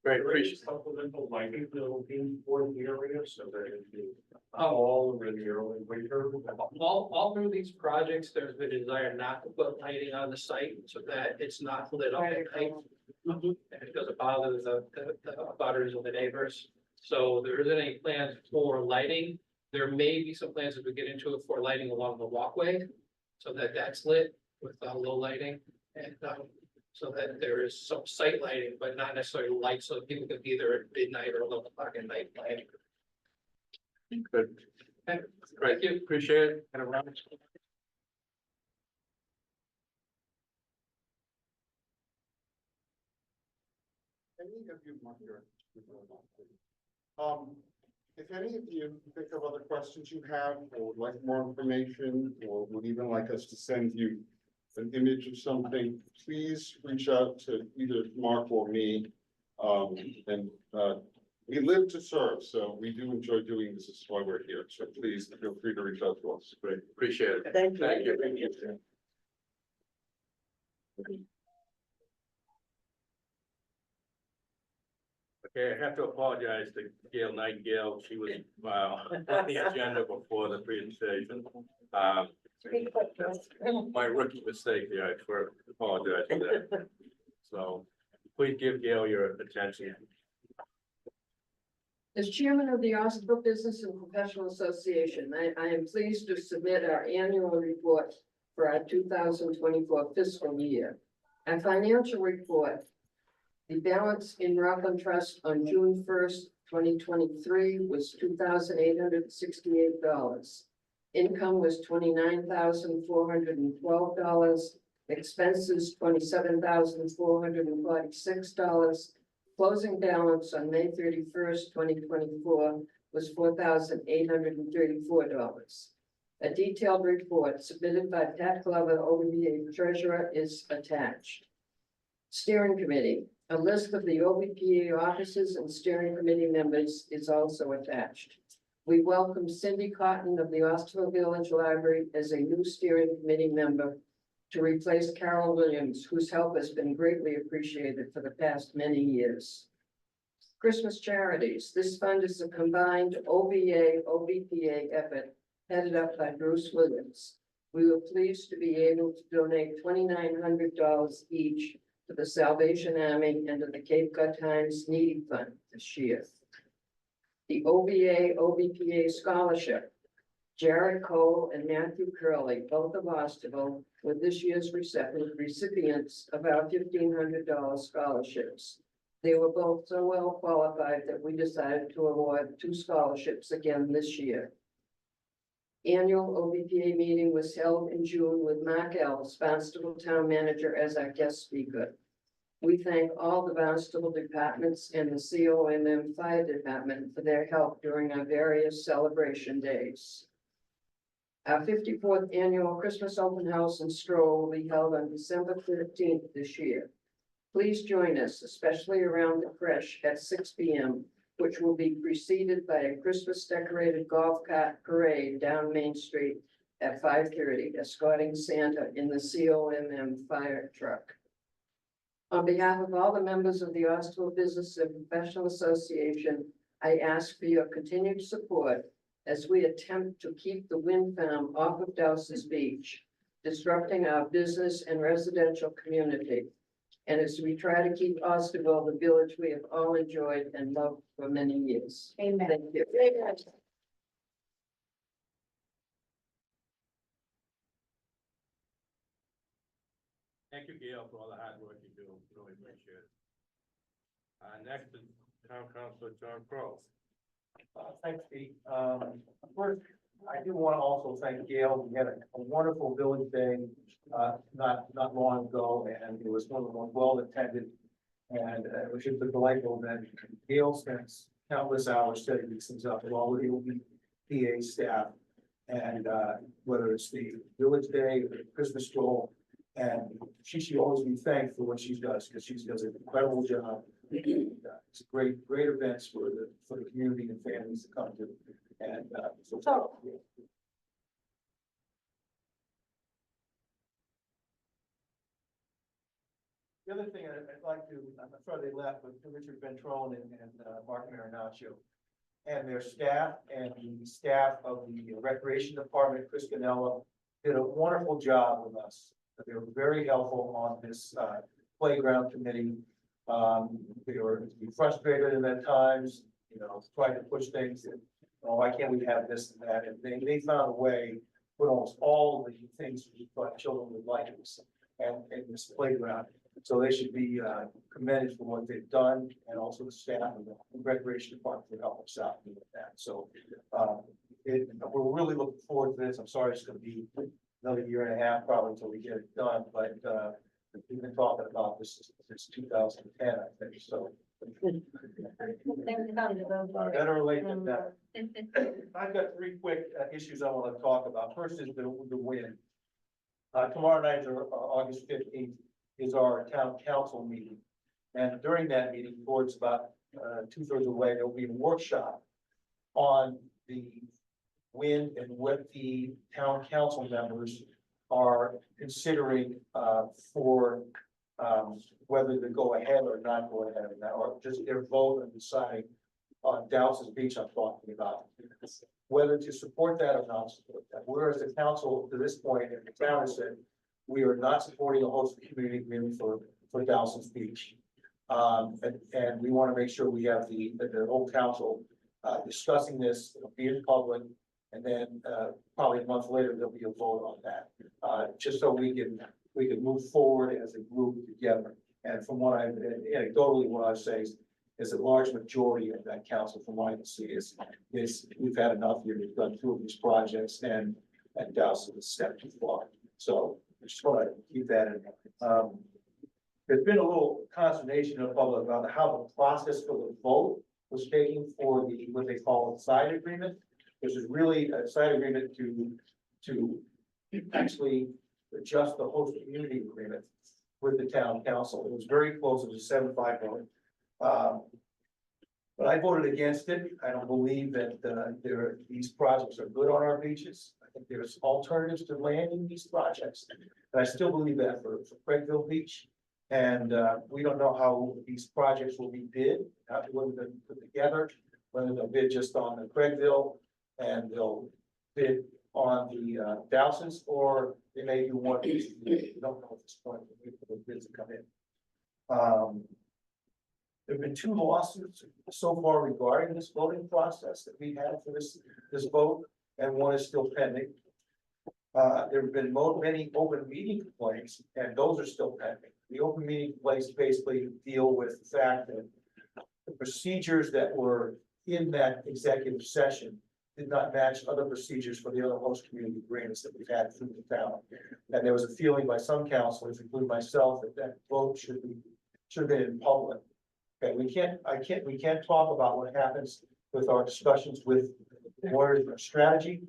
Great, appreciate. Supplemental lighting will be for the area, so that it be Oh, all in the early winter. all through these projects, there's been a desire not to put lighting on the site so that it's not lit up at night. And it doesn't bother the butters or the neighbors. So there isn't any plans for lighting. There may be some plans as we get into it for lighting along the walkway. So that that's lit with low lighting and so that there is some site lighting, but not necessarily light, so people could be there at midnight or 11 o'clock at night lighting. Good. Okay. Thank you, appreciate it. And around. Any of you want your- if any of you think of other questions you have, or would like more information, or would even like us to send you an image of something, please reach out to either Mark or me. We live to serve, so we do enjoy doing this. This is why we're here. So please feel free to reach out to us. Great, appreciate it. Thank you. Thank you. Okay, I have to apologize to Gail Nightingale. She was on the agenda before the presentation. My rookie mistake there, I swear, apologize for that. So please give Gail your attention. As chairman of the Osterville Business and Professional Association, I am pleased to submit our annual report for our 2024 fiscal year. Our financial report, the balance in Rockland Trust on June 1st, 2023 was $2,868. Income was $29,412. Expenses, $27,446. Closing balance on May 31st, 2024 was $4,834. A detailed report submitted by Pat Glover, OBPA Treasurer, is attached. Steering Committee, a list of the OBPA officers and steering committee members is also attached. We welcome Cindy Cotton of the Osterville Village Library as a new steering committee member to replace Carol Williams, whose help has been greatly appreciated for the past many years. Christmas charities. This fund is a combined OBPA effort headed up by Bruce Williams. We were pleased to be able to donate $2,900 each to the Salvation Army and to the Cape Cod Times Needy Fund this year. The OBPA Scholarship. Jared Cole and Matthew Curley, both of Osterville, were this year's recipients of our $1,500 scholarships. They were both so well qualified that we decided to award 2 scholarships again this year. Annual OBPA meeting was held in June with Mark Ellis, Barnstable Town Manager, as our guest speaker. We thank all the Barnstable departments and the COMM Fire Department for their help during our various celebration days. Our 54th annual Christmas open house and stroll will be held on December 13th this year. Please join us, especially around the creche at 6 p.m., which will be preceded by a Christmas decorated golf cart parade down Main Street at 5:30, escorting Santa in the COMM fire truck. On behalf of all the members of the Osterville Business and Professional Association, I ask for your continued support as we attempt to keep the wind farm off of Dowson's Beach, disrupting our business and residential community. And as we try to keep Osterville the village we have all enjoyed and loved for many years. Amen. Thank you. Thank you, Gail, for all the hard work you do, really appreciate it. Next is Town Councilor John Crowe. Thanks, Pete. First, I do want to also thank Gail. We had a wonderful village day, not long ago, and it was one of the most well attended. And it was just a delightful event. Gail spends countless hours setting these things up with all the PA staff. And whether it's the village day or the Christmas stroll, and she should always be thanked for what she does, because she does an incredible job. It's great events for the community and families to come to. And so. The other thing I'd like to, I'm sorry they left, but Richard Ventrone and Mark Marinaccio and their staff and the staff of the Recreation Department, Chris Ganella, did a wonderful job with us. They were very helpful on this playground committee. They were frustrated at times, trying to push things and, why can't we have this and that? And they found a way with almost all the things we thought children would like and in this playground. So they should be commended for what they've done, and also the staff of the Recreation Department for helping us out with that. So we're really looking forward to this. I'm sorry it's going to be another year and a half probably until we get it done, but we've been talking about this since 2010, I think. So better late than never. I've got three quick issues I want to talk about. First is the wind. Tomorrow night, or August 15th, is our town council meeting. And during that meeting, towards about 2/3 of the way, there will be a workshop on the wind and what the town council members are considering for whether to go ahead or not go ahead, or just their vote and deciding on Dowson's Beach I'm talking about, whether to support that or not support that. Whereas the council to this point in the town has said, we are not supporting a host community agreement for Dowson's Beach. And we want to make sure we have the whole council discussing this, be in public, and then probably a month later, there'll be a vote on that. Just so we can move forward as a group together. And from what anecdotally, what I say is a large majority of that council, from what I can see, is we've had enough here. We've done 2 of these projects, and Dowson has stepped too far. So I just want to keep that in mind. There's been a little consternation in the public about how the process for the vote was taken for what they call a side agreement, which is really a side agreement to actually adjust the host community agreement with the town council. It was very close. It was a 7-5 vote. But I voted against it. I don't believe that these projects are good on our beaches. I think there's alternatives to landing these projects. And I still believe that for Craigville Beach. And we don't know how these projects will be bid, whether they're put together, whether they'll bid just on the Craigville and they'll bid on the Dowson's, or they may do one. We don't know at this point. We wait for the bids to come in. There've been 2 lawsuits so far regarding this voting process that we had for this vote, and one is still pending. There have been many open meeting complaints, and those are still pending. The open meeting complaints basically deal with the fact that the procedures that were in that executive session did not match other procedures for the other host community agreements that we've had through the town. And there was a feeling by some councilors, including myself, that vote should have been in public. Okay, we can't talk about what happens with our discussions with lawyers or strategy,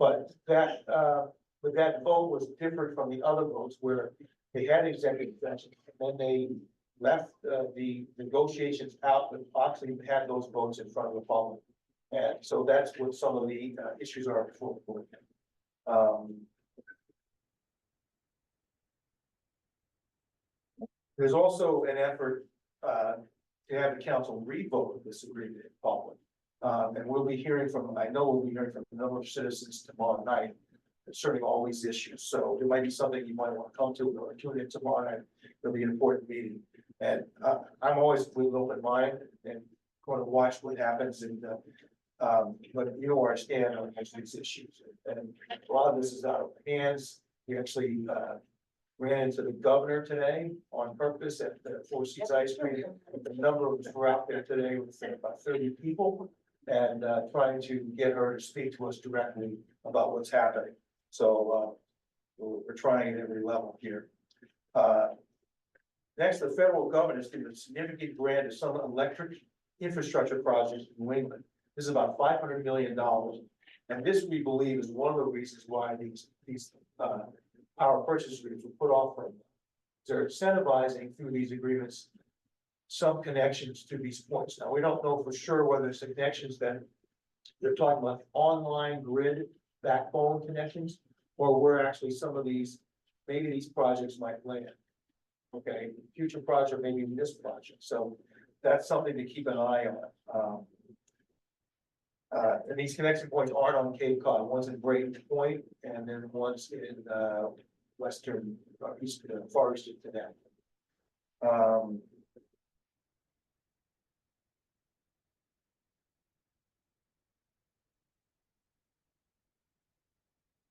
But that vote was different from the other votes where they had executive session, and then they left, the negotiations out, but actually had those votes in front of the public. And so that's what some of the, issues are before the board. There's also an effort, to have the council revote this agreement in public. And we'll be hearing from, I know we'll be hearing from a number of citizens tomorrow night concerning all these issues. So it might be something you might want to come to or tune in tomorrow night. It'll be an important meeting. And I'm always with an open mind and going to watch what happens. And but you know where I stand on most of these issues. And a lot of this is out of hands. We actually ran into the governor today on purpose at the Four Seas Ice Cream. The number of us were out there today with about 30 people and trying to get her to speak to us directly about what's happening. So we're trying at every level here. Next, the federal government has given a significant grant to some electric infrastructure projects in New England. This is about $500 million. And this, we believe, is one of the reasons why these power purchase agreements were put off from. They're incentivizing through these agreements some connections to these points. Now, we don't know for sure whether it's the connections that they're talking about online grid backbone connections, or where actually some of these, maybe these projects might land. Okay, future project, maybe this project. So that's something to keep an eye on. And these connection points aren't on Cape Cod. One's in Brayton Point, and then one's in western, east, far east of Connecticut.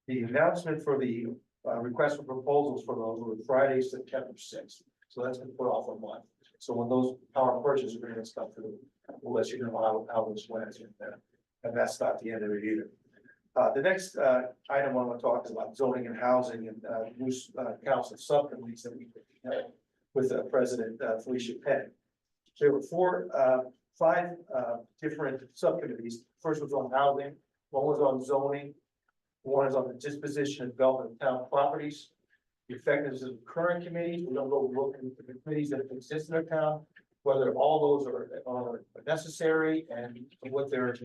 The announcement for the request for proposals for those were Friday, September 6th. So that's been put off a month. So when those power purchase agreements come through, we'll let you know how this went. And that's not the end of it either. The next item I want to talk is about zoning and housing and new council subcommittees that we had with President Felicia Penn. There were five different subcommittees. First was on housing, one was on zoning, one is on the disposition and development of town properties, the effectiveness of current committees. We don't go look into the committees that exist in our town, whether all those are necessary and what their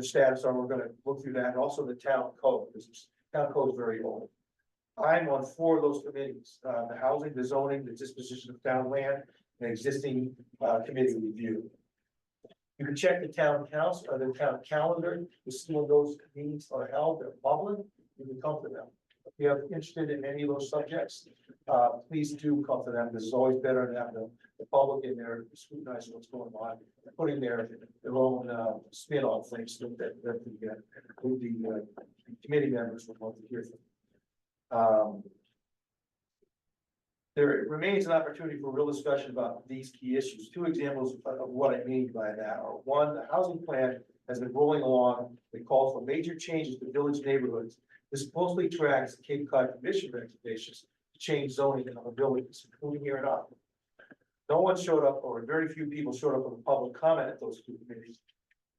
status are. We're going to look through that, and also the town code, because the town code is very old. I'm on 4 of those committees: the housing, the zoning, the disposition of town land, and existing committee review. You can check the town council or the town calendar to see when those meetings are held. They're public. You can come to them. If you're interested in any of those subjects, please do come to them. This is always better to have the public in there scrutinizing what's going on, putting their own spin on things that the committee members would want to hear from. There remains an opportunity for real discussion about these key issues. 2 examples of what I mean by that are: 1, the housing plan has been rolling along. It calls for major changes to village neighborhoods. This closely tracks the Cape Cod Commission recommendations to change zoning in other villages, including here in Osterville. No one showed up, or very few people showed up with a public comment at those 2 committees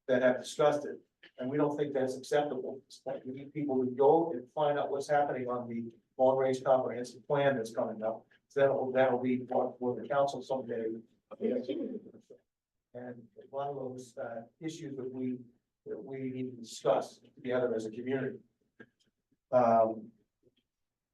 that have discussed it. And we don't think that's acceptable. We need people to go and find out what's happening on the long-range comprehensive plan that's coming up. So that'll be for the council someday. And one of those issues that we need to discuss together as a community. The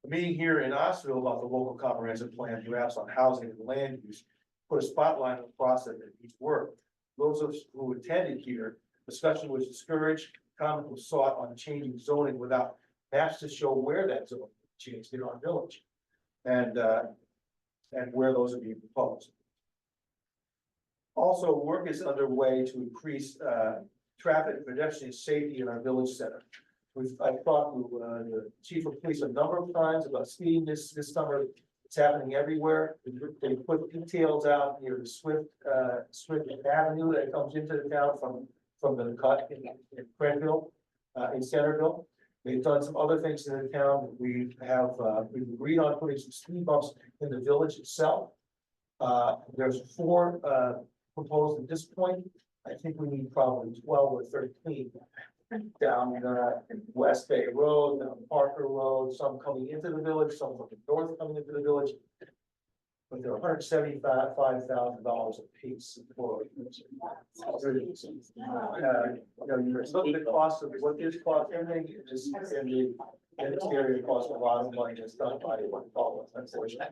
meeting here in Osterville about the local comprehensive plan drafts on housing and land use put a spotlight on the process that needs work. Those of us who attended here, discussion was discouraged. Comment was sought on changing zoning without maps to show where that zoning changed in our village, and where those are being proposed. Also, work is underway to increase traffic and pedestrian safety in our village center. I've talked to the chief of police a number of times about speeding this summer. It's happening everywhere. They put details out near the Swift Avenue that comes into the town from the cut in Cranville, in Centerville. They've done some other things in the town. We've agreed on putting some speed bumps in the village itself. There's 4 proposed at this point. I think we need probably 12 or 13. down, West Bay Road, down Parker Road, some coming into the village, some from the north coming into the village. But they're $175,000 a piece for. You know, you look at the cost of what this cost, everything is in this area costs a lot of money, it's done by one call, unfortunately.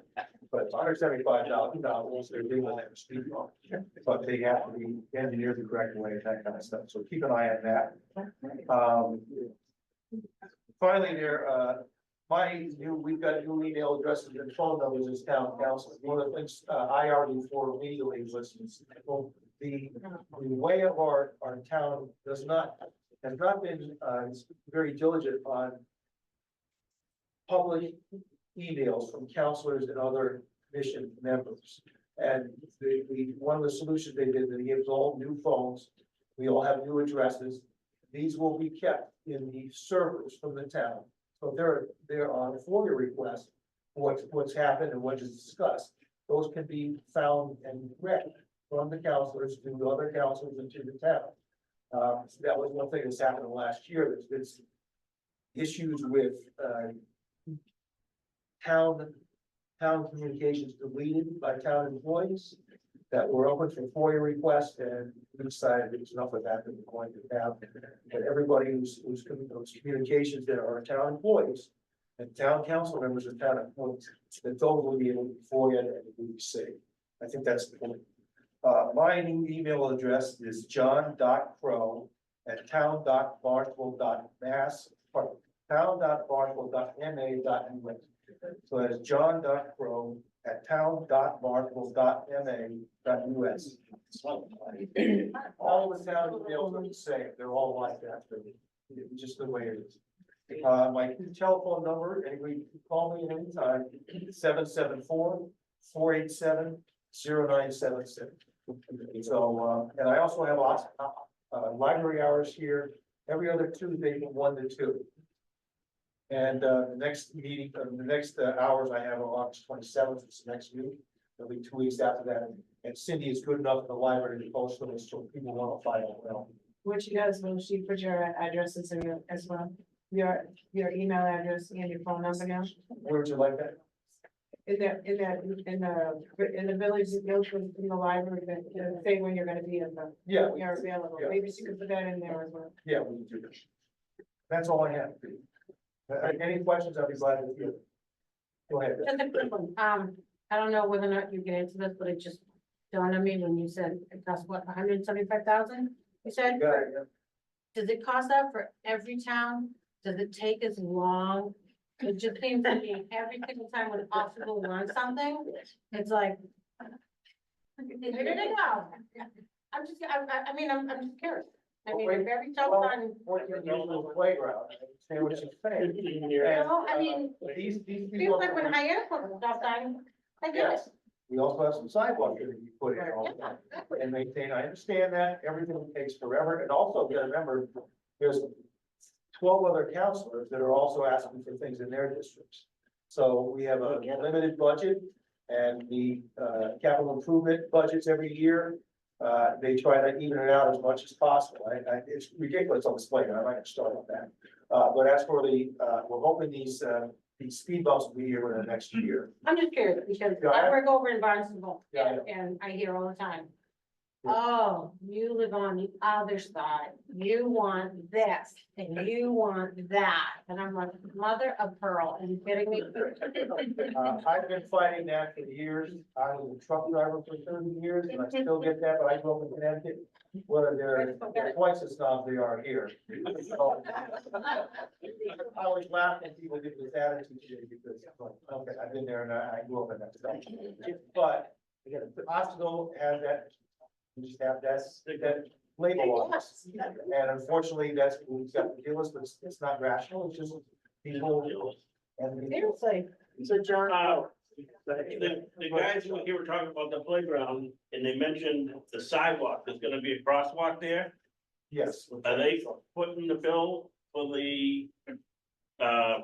But it's $175,000, they're doing that speed bump, but they have to be engineered the correct way, that kind of stuff, so keep an eye on that. Finally, we've got new email addresses and phone numbers as town council. One of the things I argued for legally was the way of our town has not been very diligent on public emails from counselors and other commission members. And one of the solutions they did, they gave us all new phones. We all have new addresses. These will be kept in the servers from the town. So they're on FOIA requests, what's happened and what is discussed. Those can be found and read from the counselors to the other counselors and to the town. So that was one thing that's happened in the last year. There's been issues with town communications deleted by town employees that were open for FOIA requests, and we decided it was enough of that we're going to have. But everybody who's those communications that are town employees and town council members of town employees, that those will be able to be FOIA and it will be safe. I think that's the point. My new email address is john.crow@town.barnstable.mass, town.barnstable.ma.us. So that's john.crow@town.barnstable.ma.us. All the town emails are the same, they're all like that, just the way it is. My telephone number, anybody can call me at any time, 774-487-0976. So, and I also have lots of library hours here every other Tuesday from 1 to 2. And the next meeting, the next hours I have are August 27th, it's next week. It'll be 2 weeks after that. And Cindy is good enough in the library to post them, so people want to find out well. What she does, when she put your addresses in your, as well, your email address and your phone number now? Where would you like that? In the village, it goes from the library, that say when you're gonna be in the, Yeah, you're available, Yeah. maybe she could put that in there as well. yeah, we can do that. That's all I have. Any questions? I'll be glad to hear. Go ahead. Just a quick one. I don't know whether or not you can answer this, but it just dawned on me when you said it costs what, 175,000? You said, Got it, yeah. does it cost that for every town? Does it take as long? It just seems to me every single time when Osterville learns something, it's like. Here they go. I'm just curious. I mean, if every time. Working on the playground, I understand what you're saying. You know, I mean, These feels people. like when Hyannis put stuff done, I get it. Yes, we also have some sidewalks that you put in all the time and maintain. I understand that everything takes forever. And also, you gotta remember, there's 12 other counselors that are also asking for things in their districts. So we have a limited budget and the capital improvement budgets every year. They try to even it out as much as possible. It's ridiculous on display. I'm not gonna start on that. But as for the, we're hoping these speed bumps will be here in the next year. I'm just curious, because Yeah, I work over in Barnstable, Yeah, I know. and I hear all the time. Oh, you live on the other side, you want this, and you want that, and I'm like, mother of pearl, are you kidding me? I've been fighting that for years. I was a truck driver for 30 years and I still get that, but I grew up in Connecticut. Whether they're twice as snobs they are here. So, I always laugh when people get this attitude to me because, okay, I've been there and I grew up in that stuff. But again, the hospital has that, we just have that label on us. And unfortunately, that's what we've got to deal with, but it's not rational, it's just people. And Seriously. So John, the guys who were here were talking about the playground and they mentioned the sidewalk, there's gonna be a crosswalk there. yes. Are they putting the bill for the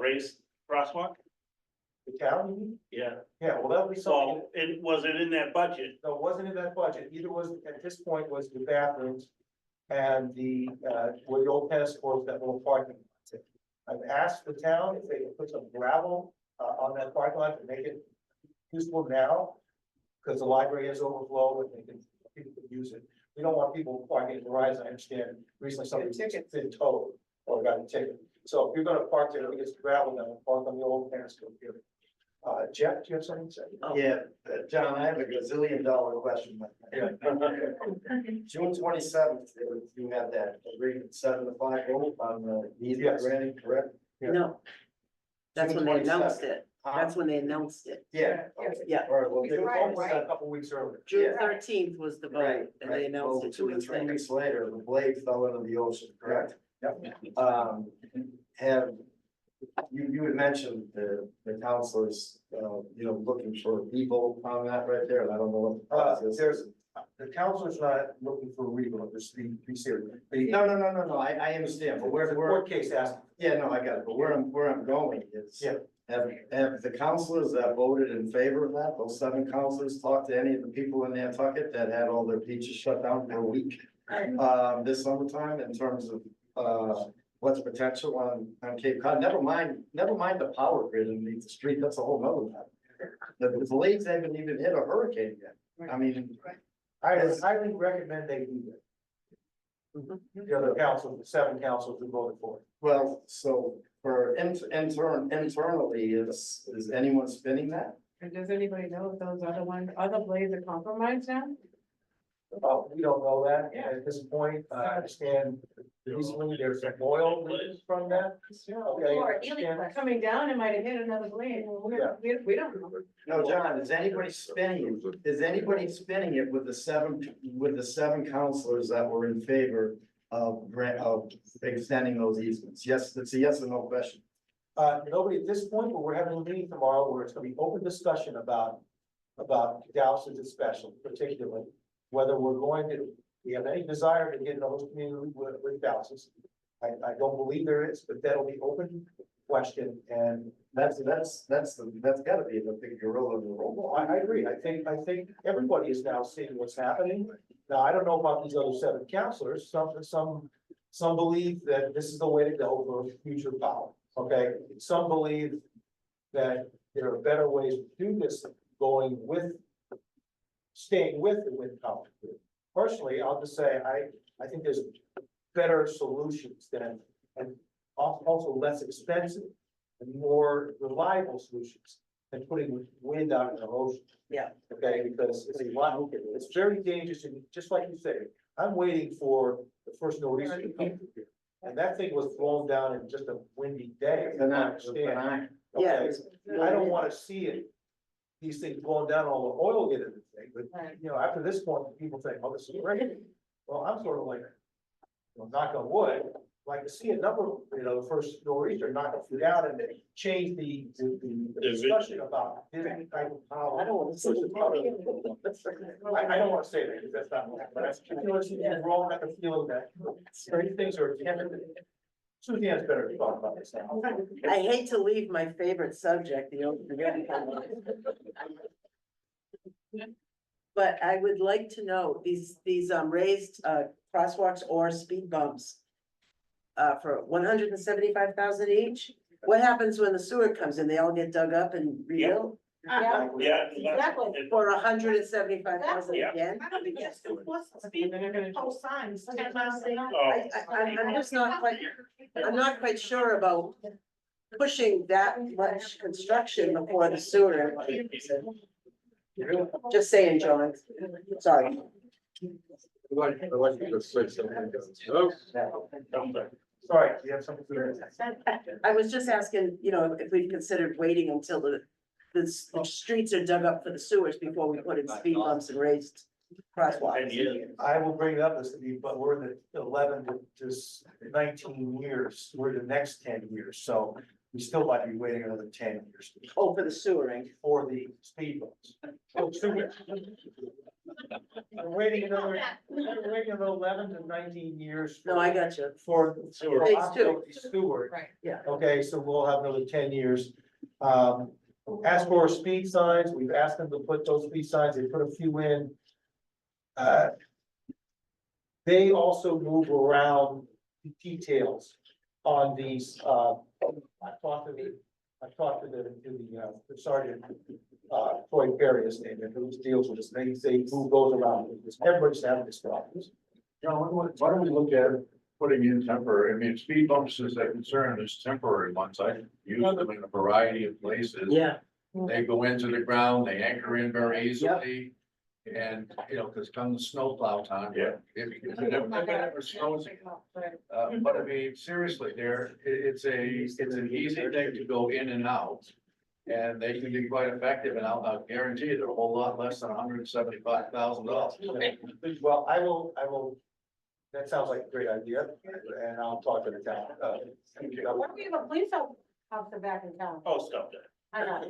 raised crosswalk? The town, you mean? Yeah, Yeah, well, that'll be something. so was it in that budget? No, it wasn't in that budget. Either was, at this point, was the bathrooms. and the, where the old tennis court, that little parking lot. I've asked the town if they can put some gravel, on that parking lot to make it useful now. Because the library has overflow and people can use it. We don't want people parking in the garage. I understand recently somebody's been towed or got a ticket. So if you're gonna park there, we get some gravel down, park on the old tennis court here. Jeff, do you have something to say? Yeah, John, I have a gazillion-dollar question. June 27th, you had that agreement 7-5 vote on the easement granting, correct? No. That's when they announced it. That's when they announced it. Yeah. Yeah. All right, well, They June voted Right. a couple weeks earlier. June 13th was the Right, right. Well, 2 or 3 weeks later, the blade fell into the ocean, correct? Have, you had mentioned the counselors, looking for people on that right there, and I don't know what the process is. The council's not looking for a revote, this be serious. No, I understand, but The where, court case asked. yeah, no, I got it, but where I'm going is. Yeah. Have the counselors that voted in favor of that, those 7 counselors, talked to any of the people in Nantucket that had all their beaches shut down for a week? This summertime in terms of, what's potential on Cape Cod, never mind the power grid underneath the street, that's a whole nother matter. The blades haven't even hit a hurricane yet, I mean. I highly recommend they do that. The other council, the 7 councils who voted for it. Well, so for internally, is anyone spinning that? And does anybody know if those other blades are compromised now? We don't know that at this point. I understand recently there's some oil leaks from that. Okay. Or understand. Coming down, it might have hit another blade. We don't know. No, John, is anybody spinning it with the 7 counselors that were in favor of extending those easements? Yes, it's a yes or no question. Nobody at this point, but we're having a meeting tomorrow where it's gonna be open discussion about Dallas' especially, particularly. Whether we have any desire to get in the host community with Dallas. I don't believe there is, but that'll be open question, and That's gotta be the big gorilla in the room. well, I agree. I think everybody is now seeing what's happening. Now, I don't know about these other 7 counselors. Some believe that this is the way to go for future power, okay? Some believe that there are better ways to do this, staying with the wind power. Personally, I'll just say, I think there's better solutions and also less expensive and more reliable solutions than putting wind out in the ocean. Yeah. Okay, because it's very dangerous, and just like you say, I'm waiting for the first nor'easter to come through here. And that thing was blown down in just a windy day. I understand. Okay, I don't wanna see these things blowing down, all the oil get in the thing, but, after this point, people think, oh, this is great. Well, I'm sort of like, knock on wood, like to see a number, the first nor'easter knock it down and they change the discussion about this type of power. I don't want to see I don't wanna say that, because that's not, but I feel it's wrong, I can feel that certain things are attempted. Suzanne's better to talk about this now. I hate to leave my favorite subject, the open. But I would like to know these raised crosswalks or speed bumps. For 175,000 each, what happens when the sewer comes in? They all get dug up and rebuilt? Yeah. Exactly. For 175,000 Yeah. again? I don't think that's speed post signs, 10 miles an hour. Oh, I'm just not quite, I'm not quite sure about pushing that much construction before the sewer. Just saying, John, sorry. Sorry, do you have something to say? I was just asking, if we considered waiting until the streets are dug up for the sewers before we put in speed bumps and raised crosswalks. I will bring it up, but we're in the 11 to 19 years, we're the next 10 years, so we still might be waiting another 10 years. Oh, for the sewering. For the speed bumps. We're waiting another 11 to 19 years. No, I got you. For Phase 2. Stewart. Right. Yeah. Okay, so we'll have another 10 years. As for speed signs, we've asked them to put those speed signs, they put a few in. they also move around the details on these, I talked to the sergeant, Troy Perry, his name, who deals with this, they move those around, everybody's having this problem. John, why don't we look at putting in temporary, I mean, speed bumps is a concern, there's temporary ones, I use them in a variety of places. Yeah. They go into the ground, they anchor in very easily. And, you know, cause come the snowplow time. Yeah. If it ever snows, but I mean, seriously, it's an easy thing to go in and out. And they can be quite effective, and I'll guarantee you they're a whole lot less than $175,000. Well, I will, that sounds like a great idea, and I'll talk to the town. Why don't we have a police officer back in town? Oh, stop that. I know.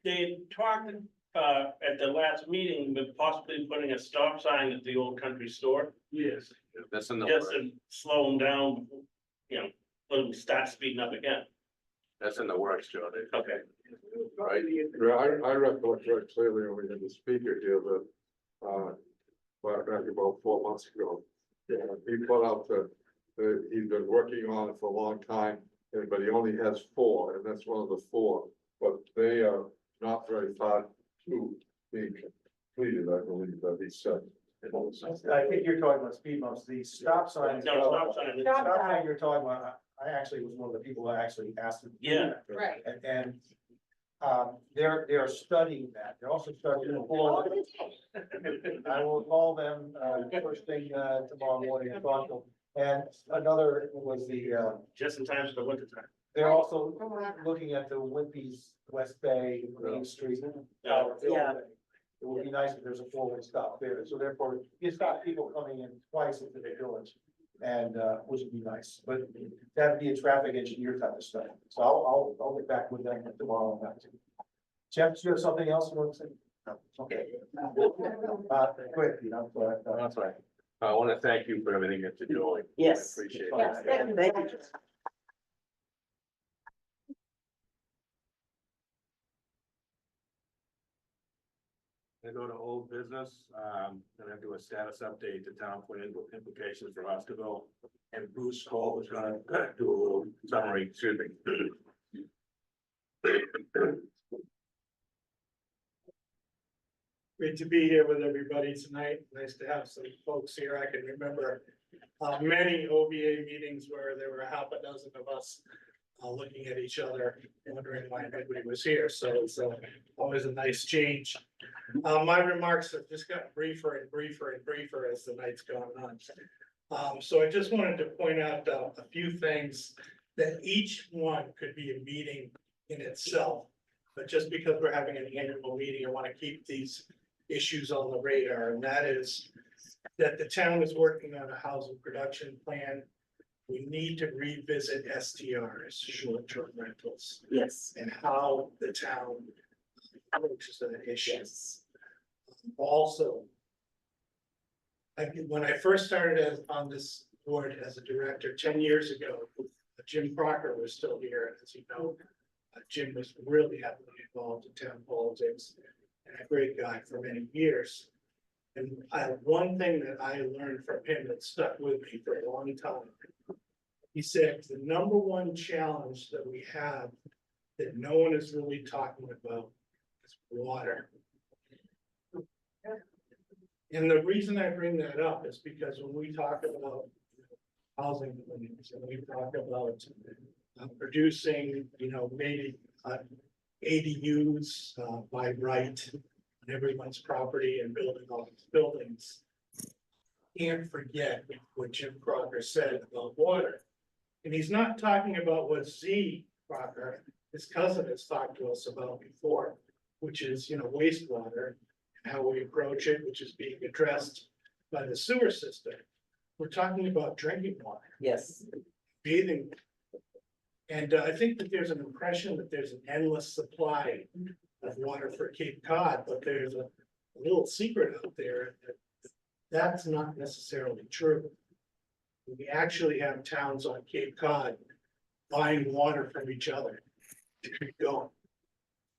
They talked, at the last meeting, with possibly putting a stop sign at the old country store. Yes. That's in the. Just to slow them down, you know, let them start speeding up again. That's in the works, Joe. Okay. Right? I recollect very clearly when we had the speaker here that, back about 4 months ago. Yeah, he put out he's been working on it for a long time, but he only has 4, and that's one of the 4. But they are not very far to being completed, I believe, that he said. I think you're talking about speed bumps, the stop signs. No, stop sign. Stop sign you're talking about, I actually was one of the people that actually asked them. to do Yeah. that. Right. And they're studying that, they're also studying. I will call them, first thing, tomorrow morning and talk to them. And another was Just in time for the winter time. they're also looking at the Wimpy's West Bay, Main Street. Yeah. It would be nice if there's a 4-way stop there, so therefore, it's got people coming in twice into the village. And, which would be nice, but that'd be a traffic engineer type of stuff, so I'll get back with them tomorrow on that too. Jeff, do you have something else you want to say? No, okay. Go ahead, Pete, I'm sorry. That's right. I want to thank you for everything that you're doing. Yes. Appreciate it. Yes, thank you. Thank you. I go to old business, and I do a status update to town plan implications for Osterville. And Bruce Cole is gonna do a little summary, excuse me. Great to be here with everybody tonight. Nice to have some folks here. I can remember many OVA meetings where there were a half a dozen of us looking at each other, wondering why nobody was here. So it's always a nice change. My remarks have just gotten briefer and briefer and briefer as the night's gone on. So I just wanted to point out a few things that each one could be a meeting in itself. But just because we're having an annual meeting, I want to keep these issues on the radar, and that is that the town is working on a housing production plan. We need to revisit STRs, short-term rentals. Yes. And how the town approaches that issue. Also, when I first started on this board as a director 10 years ago, Jim Crocker was still here, as you know. Jim was really heavily involved in town politics and a great guy for many years. And one thing that I learned from him that stuck with me for a long time. He said, the number one challenge that we have that no one is really talking about is water. And the reason I bring that up is because when we talk about housing plans and we talk about producing, maybe ADUs by right on everyone's property and building all these buildings. Can't forget what Jim Crocker said about water. And he's not talking about what Z Crocker, his cousin, has talked to us about before, which is, wastewater and how we approach it, which is being addressed by the sewer system. We're talking about drinking water. Yes. Bathing. And I think that there's an impression that there's an endless supply of water for Cape Cod, but there's a little secret out there that that's not necessarily true. We actually have towns on Cape Cod buying water from each other to keep going.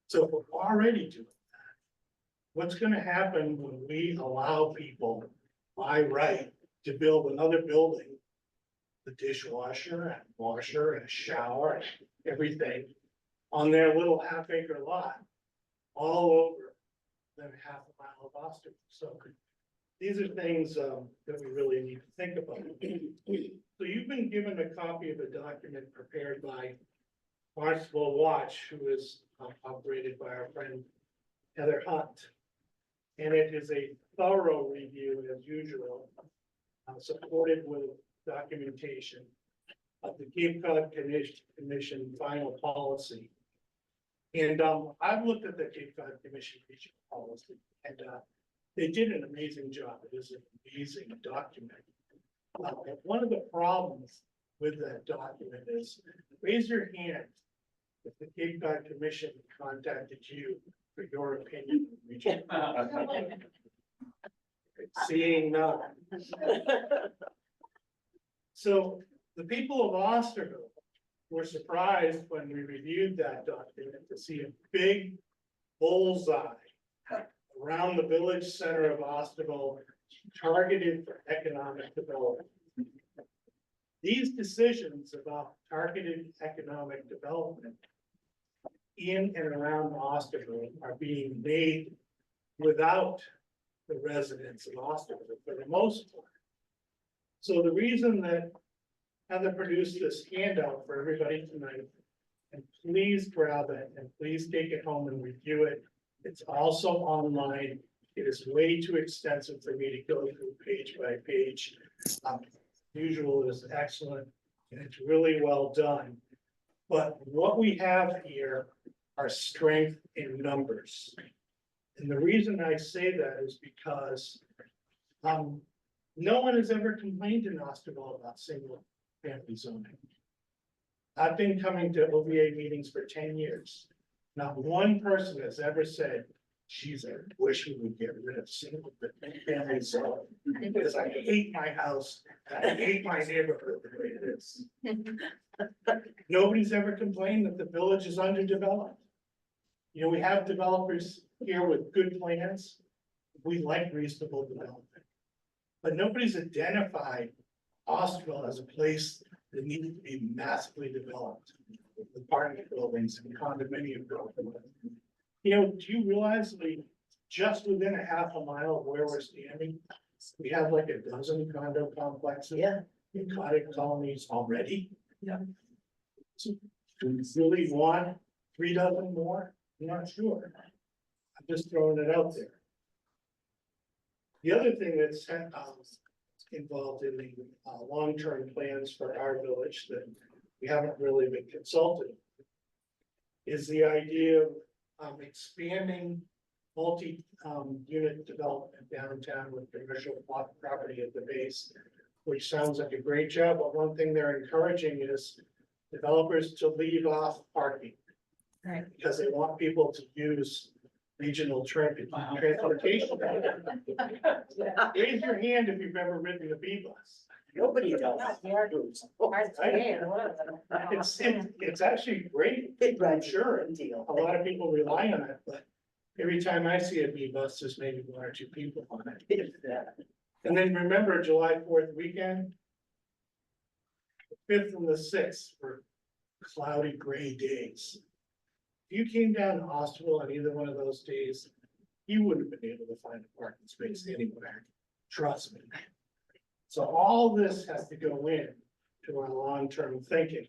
So we're already doing that. what's gonna happen when we allow people by right to build another building? The dishwasher and washer and a shower and everything on their little half-acre lot, all over than half a mile of Osterville. So these are things that we really need to think about. So you've been given a copy of a document prepared by Osterville Watch, who is operated by our friend Heather Hunt. And it is a thorough review as usual, supported with documentation of the Cape Cod Commission final policy. And I've looked at the Cape Cod Commission regional policy, and they did an amazing job. It is an amazing document. And one of the problems with that document is, raise your hand if the Cape Cod Commission contacted you for your opinion. Seeing none. So the people of Osterville were surprised when we reviewed that document to see a big bullseye around the village center of Osterville targeted for economic development. These decisions about targeted economic development in and around Osterville are being made without the residents of Osterville for the most part. So the reason that Heather produced this handout for everybody tonight, and please grab it and please take it home and review it. It's also online. It is way too extensive for me to go through page by page. Usual is excellent and it's really well done. But what we have here are strength in numbers. And the reason I say that is because no one has ever complained in Osterville about single family zoning. I've been coming to OVA meetings for 10 years. Not one person has ever said, geez, I wish we would get rid of single family zoning because I hate my house, I hate my neighborhood the way it is. Nobody's ever complained that the village is underdeveloped. You know, we have developers here with good plans. We like reasonable development. But nobody's identified Osterville as a place that needed to be massively developed. With apartment buildings and condominium buildings. You know, do you realize we just within a half a mile of where we're standing, we have like a dozen condo complexes. Yeah. In cottage colonies already. Yeah. So do we really want 3 dozen more? I'm not sure. I'm just throwing it out there. The other thing that's involved in the long-term plans for our village that we haven't really been consulted is the idea of expanding multi-unit development downtown with commercial property at the base, which sounds like a great job, but one thing they're encouraging is developers to leave off parking. Right. Because they want people to use regional transportation. Raise your hand if you've ever ridden a bee bus. Nobody does. It's actually great. I'm sure. A lot of people rely on it, but every time I see a bee bus, there's maybe 1 or 2 people on it. And then remember July 4th weekend. The 5th and the 6th were cloudy gray days. If you came down to Osterville on either one of those days, you wouldn't have been able to find a parking space anywhere. Trust me. So all this has to go in to our long-term thinking.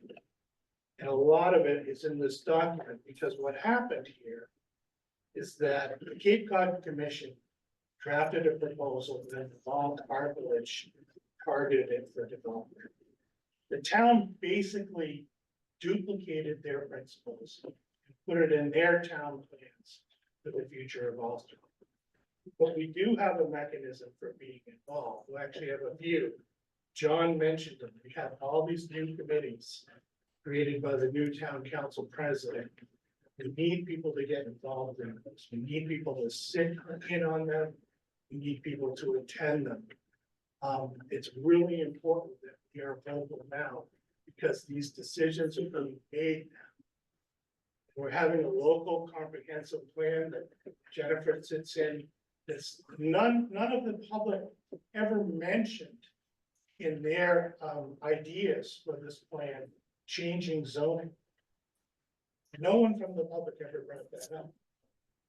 And a lot of it is in this document, because what happened here is that the Cape Cod Commission drafted a proposal that involved our village, targeted it for development. The town basically duplicated their principles and put it in their town plans for the future of Osterville. But we do have a mechanism for being involved. We actually have a few. John mentioned them. We have all these new committees created by the new town council president. We need people to get involved in this. We need people to sit in on them. We need people to attend them. It's really important that we are vocal now because these decisions are being made now. We're having a local comprehensive plan that Jennifer sits in. This, none of the public ever mentioned in their ideas for this plan, changing zoning. No one from the public ever brought that up.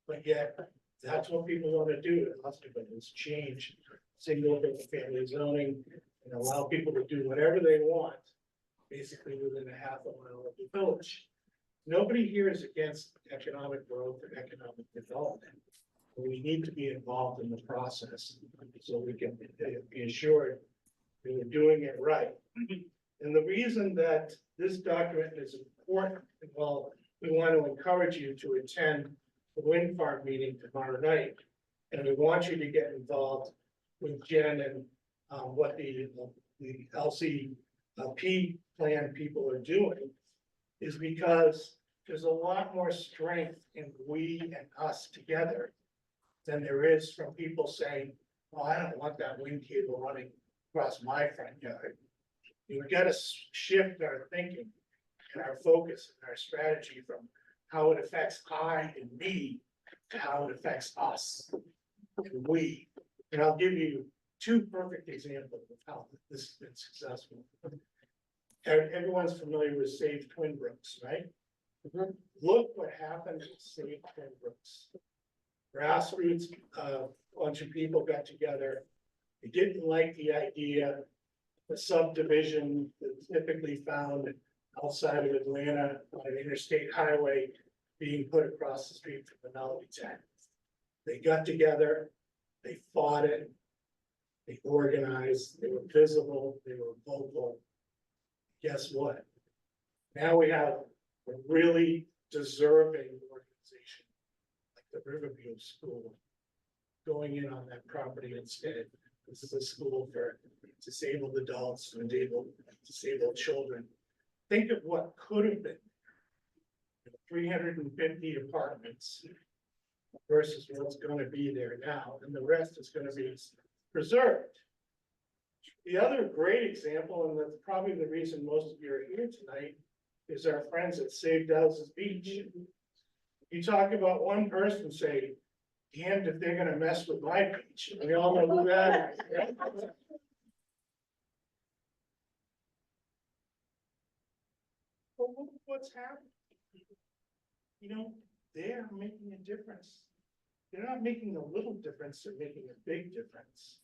But yet, that's what people want to do in Osterville, is change single family zoning and allow people to do whatever they want, basically within a half a mile of the village. Nobody here is against economic growth and economic development. But we need to be involved in the process so we can be assured that we're doing it right. And the reason that this document is important, well, we want to encourage you to attend the wind farm meeting tomorrow night. And we want you to get involved with Jen and what the LCP plan people are doing, is because there's a lot more strength in we and us together than there is from people saying, well, I don't want that wind cable running across my front yard. We've got to shift our thinking and our focus and our strategy from how it affects I and me to how it affects us and we. And I'll give you two perfect examples of how this has been successful. Everyone's familiar with Save Twin Brooks, right? Look what happened at Save Twin Brooks. Grassroots, bunch of people got together. They didn't like the idea, the subdivision that's typically found outside of Atlanta on an interstate highway being put across the street from the Melody Town. They got together, they fought it, they organized, they were visible, they were vocal. Guess what? Now we have a really deserving organization like the Riverview School going in on that property instead. This is a school for disabled adults and disabled children. Think of what could have been 350 apartments versus what's going to be there now, and the rest is going to be preserved. The other great example, and that's probably the reason most of you are here tonight, is our friends at Saved Houses Beach. You talk about one person, say, damned if they're gonna mess with my beach. We all know who that is. But look what's happening. You know, they're making a difference. They're not making a little difference, they're making a big difference.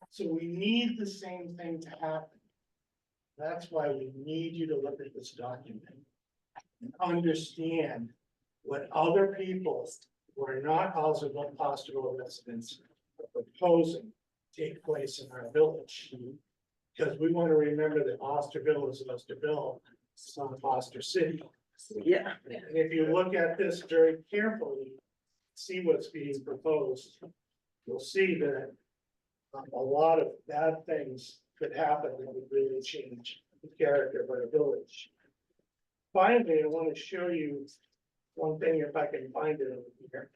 So we need the same thing to happen. That's why we need you to look at this document and understand what other people who are not Osterville residents are proposing take place in our village. Because we want to remember that Osterville is Osterville, it's not Oster City. Yeah. And if you look at this very carefully, see what's being proposed, you'll see that a lot of bad things could happen that would really change the character of our village. Finally, I want to show you one thing, if I can find it over here.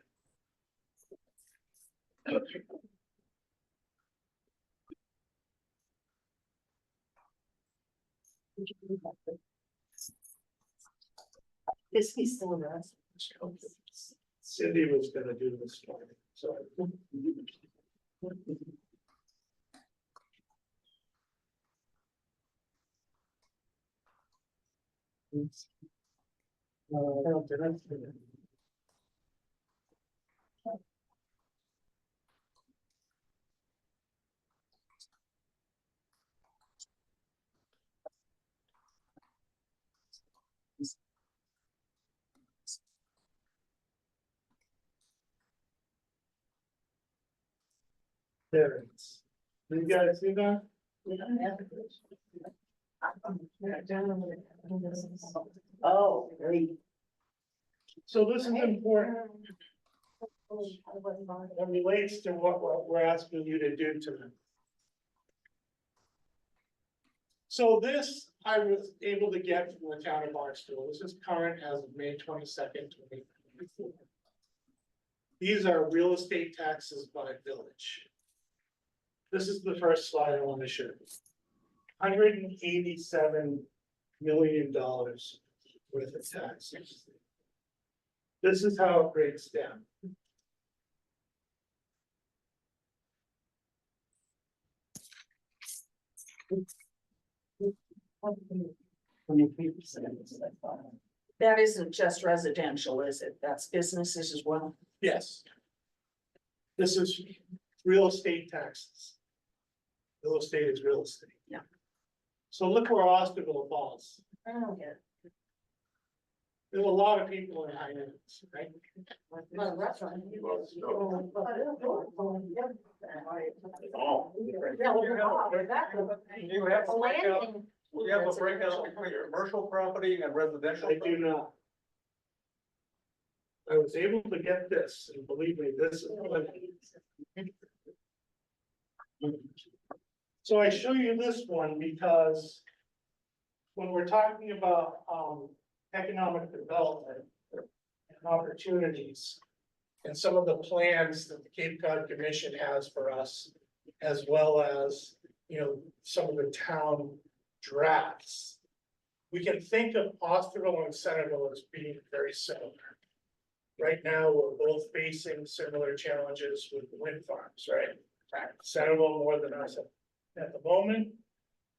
This is still around. Cindy was gonna do this one, so. There it is. Do you guys see that? Oh, great. So this is important. It relates to what we're asking you to do tonight. So this, I was able to get from the town of Barstow. This is current as of May 22nd, 2024. These are real estate taxes by village. This is the first slide I want to show you. $187 million worth of taxes. This is how it breaks down. That isn't just residential, is it? That's businesses as well. Yes. This is real estate taxes. Real estate is real estate. Yeah. So look where Osterville falls. I don't get it. There's a lot of people in Hyannis, right? Well, that's right. You have a breakout, you have a breakout between commercial property and residential. I do not. I was able to get this, and believe me, this is. So I show you this one because when we're talking about, economic development and opportunities, and some of the plans that the Cape Cod Commission has for us, as well as, some of the town drafts. We can think of Osterville and Centerville as being very similar. Right now, we're both facing similar challenges with the wind farms, right? Centerville more than us at the moment,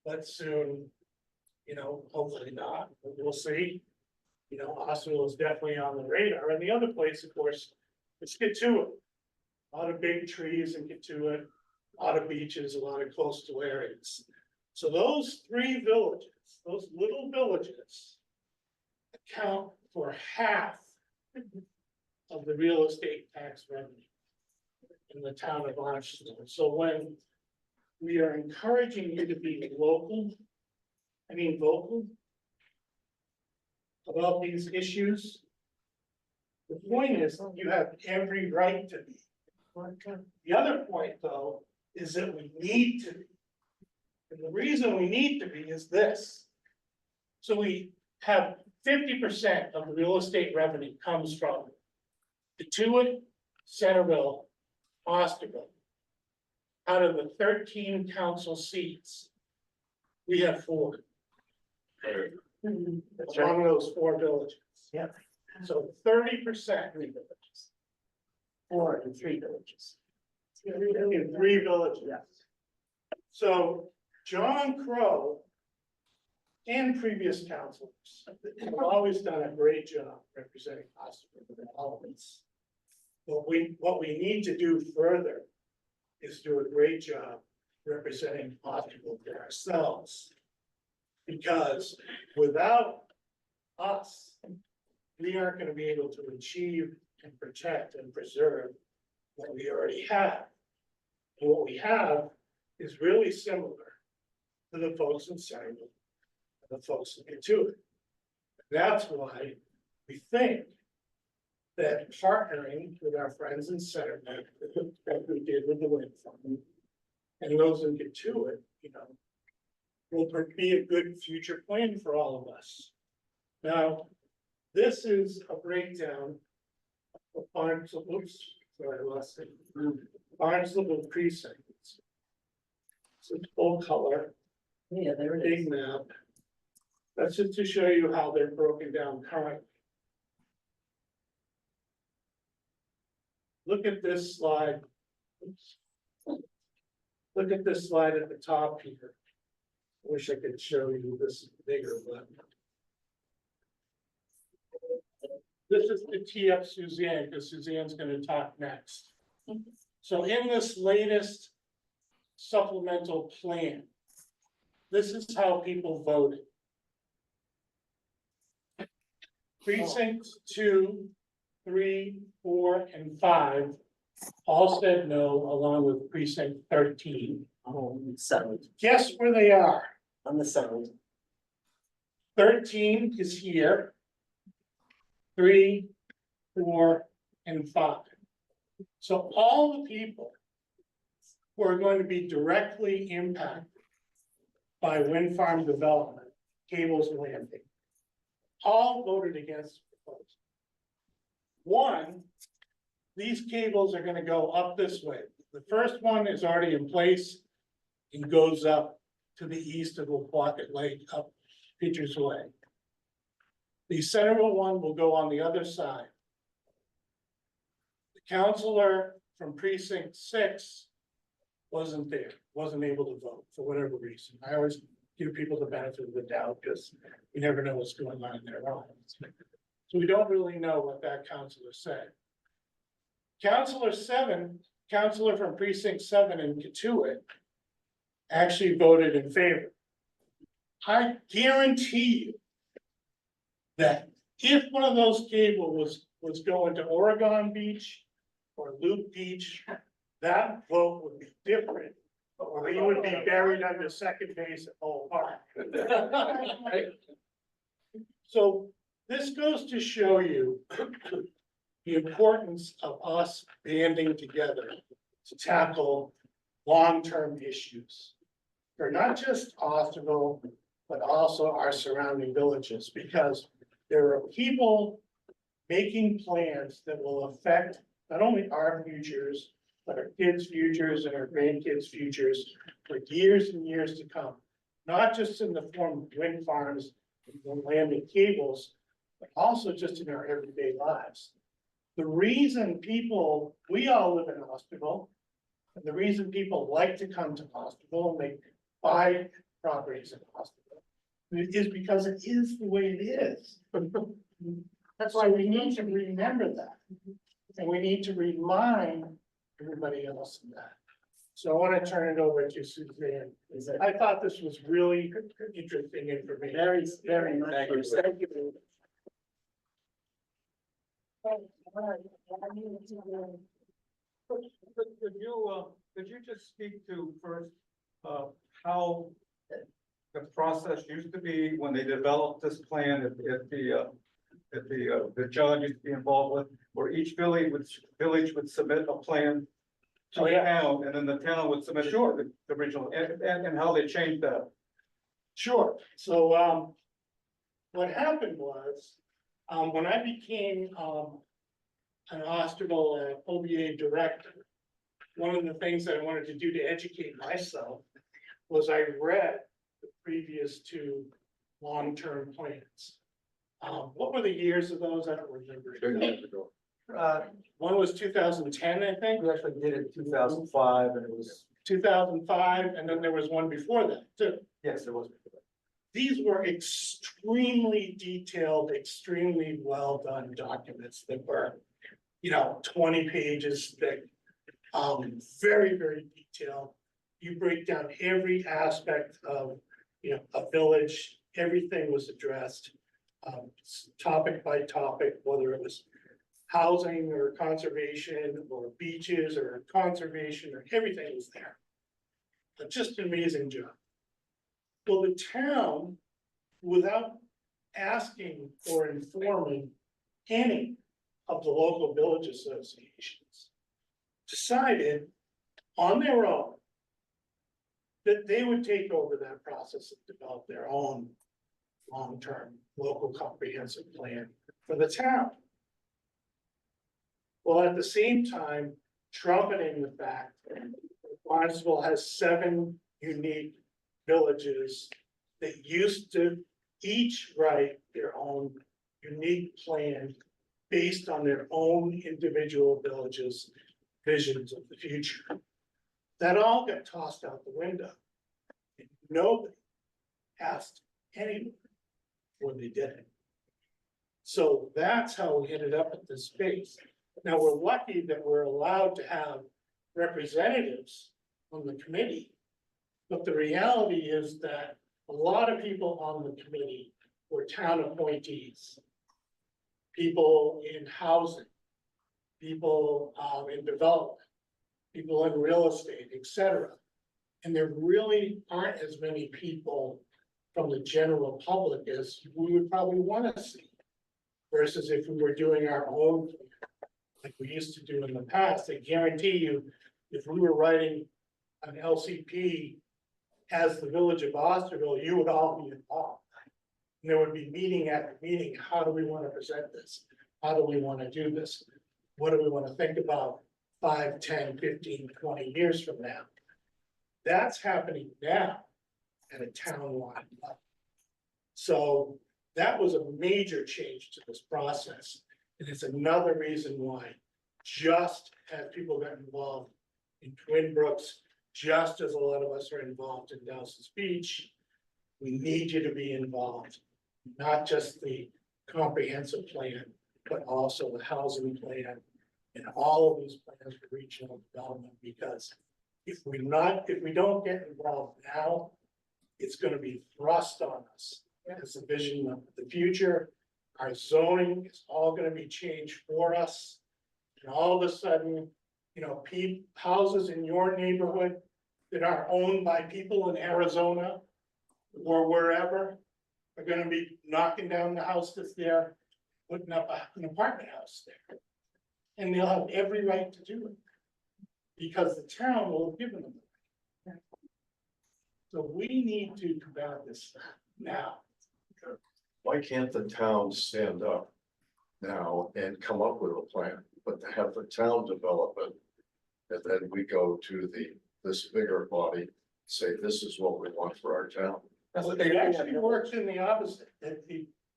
but soon, hopefully not, we'll see. Osterville is definitely on the radar, and the other place, of course, is Kituitt. A lot of big trees in Kituitt, a lot of beaches, a lot of coastal areas. So those three villages, those little villages, account for half of the real estate tax revenue in the town of Osterville. So when we are encouraging you to be vocal about these issues, the point is, you have every right to be. The other point, though, is that we need to be. And the reason we need to be is this. So we have 50% of the real estate revenue comes from Kituitt, Centerville, Osterville. Out of the 13 council seats, we have 4. That's one of those 4 villages. Yeah. So 30%. 3 villages. 4 and 3 villages. In 3 villages. Yeah. So John Crow and previous councilors have always done a great job representing Osterville in all of this. What we need to do further is do a great job representing Osterville for ourselves. Because without us, we aren't going to be able to achieve and protect and preserve what we already have. And what we have is really similar to the folks in Centerville, and the folks in Kituitt. That's why we think that partnering with our friends in Centerville, that we did with the wind farm, and those in Kituitt, will be a good future plan for all of us. Now, this is a breakdown of Barnstable, sorry, I lost it. Barnstable precincts. So it's full color, Yeah, there it is. big map. That's just to show you how they're broken down currently. Look at this slide. Oops. Look at this slide at the top here. Wish I could show you this bigger, but. This is to tee up Suzanne, because Suzanne's gonna talk next. So in this latest supplemental plan, this is how people voted. Precincts 2, 3, 4, and 5 all said no, along with precinct 13. Oh, settled, Guess where they are? on the settled. 13 is here. 3, 4, and 5. So all the people who are going to be directly impacted by wind farm development, cables landing, all voted against the proposal. One, these cables are gonna go up this way. The first one is already in place and goes up to the east of Woquacket Lake, up Pitcher's Way. The Centerville one will go on the other side, Counselor from precinct 6 wasn't there, wasn't able to vote for whatever reason. I always give people the benefit of the doubt because you never know what's going on in their lives. So we don't really know what that counselor said. Counselor 7, counselor from precinct 7 in Katuitt actually voted in favor. I guarantee you that if one of those cable was going to Oregon Beach or Loop Beach, that vote would be different. Or he would be buried under second base at Old Park. So this goes to show you the importance of us banding together to tackle long-term issues. For not just Osterville, but also our surrounding villages, because there are people making plans that will affect not only our futures, but our kids' futures and our grandkids' futures for years and years to come. Not just in the form of wind farms and land and cables, but also just in our everyday lives. The reason we all live in Osterville, and the reason people like to come to Osterville and they buy properties in Osterville is because it is the way it is. That's So we need to remember that. And we need to remind everybody else of that. So I want to turn it over to Suzanne. I thought this was really interesting information. Very, very much. Thank you. Could you just speak to first, how the process used to be when they developed this plan, if the judge used to be involved with, where each village would submit a plan to the town, and then the town would submit the original, and how they changed that? Sure, so, what happened was, when I became, an Osterville OBA director, one of the things that I wanted to do to educate myself was I read the previous 2 long-term plans. What were the years of those? I don't remember. 10 years ago. One was 2010, I think. We actually did it in 2005, and it was, 2005, and then there was one before that too. yes, it was. These were extremely detailed, extremely well done documents that were, 20 pages thick. Very, very detailed. You break down every aspect of, a village, everything was addressed. Topic by topic, whether it was housing or conservation or beaches or conservation or everything was there. But just an amazing job. Well, the town, without asking or informing any of the local village associations, decided on their own that they would take over that process and develop their own long-term local comprehensive plan for the town. Well, at the same time, trumpeting the fact that Barnesville has 7 unique villages that used to each write their own unique plan based on their own individual villages' visions of the future. That all got tossed out the window. And nobody asked anyone when they did it. So that's how we ended up at this space. Now, we're lucky that we're allowed to have representatives on the committee. But the reality is that a lot of people on the committee were town appointees. People in housing, people in development, people in real estate, etc. And there really aren't as many people from the general public as we would probably want to see. Versus if we were doing our own, like we used to do in the past. I guarantee you, if we were writing an LCP as the village of Osterville, you would all be involved. And there would be meeting after meeting. How do we want to present this? How do we want to do this? What do we want to think about 5, 10, 15, 20 years from now? That's happening now at a town-wide level. So that was a major change to this process. And it's another reason why just as people got involved in Twin Brooks, just as a lot of us are involved in Dowson's Beach. We need you to be involved, not just the comprehensive plan, but also the housing plan and all of these plans for regional development, because if we don't get involved now, it's gonna be thrust on us as the vision of the future. Our zoning is all gonna be changed for us. And all of a sudden, you know, houses in your neighborhood that are owned by people in Arizona or wherever are gonna be knocking down the house that's there, putting up an apartment house there. And they'll have every right to do it, because the town will have given them the right. So we need to combat this now. Why can't the town stand up now and come up with a plan, but to have the town develop it? And then we go to this bigger body, say, this is what we want for our town. It actually works in the opposite, this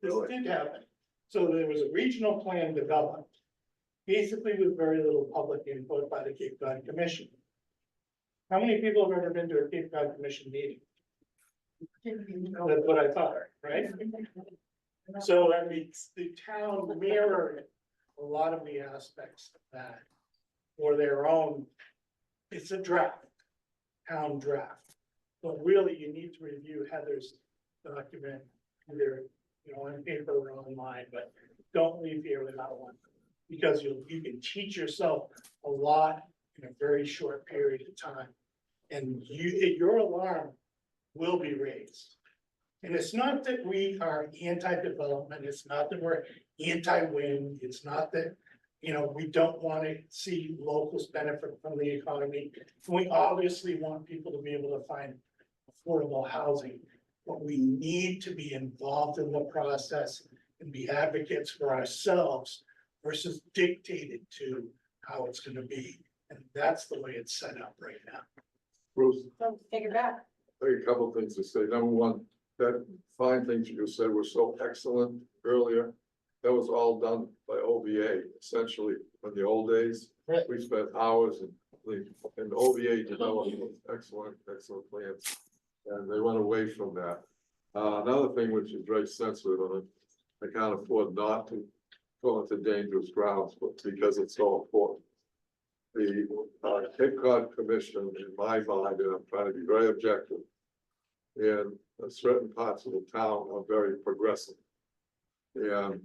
did happen. So there was a regional plan developed, basically with very little public input by the Cape Cod Commission. How many people have ever been to a Cape Cod Commission meeting? That's what I thought, right? So I mean, the town mirrored a lot of the aspects of that for their own. It's a draft, town draft. But really, you need to review Heather's document, either, you know, on paper or online, but don't leave here without one. Because you can teach yourself a lot in a very short period of time. And your alarm will be raised. And it's not that we are anti-development, it's not that we're anti-wind, it's not that, you know, we don't want to see locals benefit from the economy. We obviously want people to be able to find affordable housing, but we need to be involved in the process and be advocates for ourselves versus dictated to how it's gonna be. And that's the way it's set up right now. Bruce, So figure it out. I think a couple of things to say. Number one, that fine things you said were so excellent earlier. That was all done by OVA, essentially, in the old days. Right. We spent hours and OVA developed excellent plans. And they went away from that. Another thing which is very sensitive, and I can't afford not to go into dangerous grounds, but because it's so important. The Cape Cod Commission, in my mind, and I'm trying to be very objective, and certain parts of the town are very progressive. And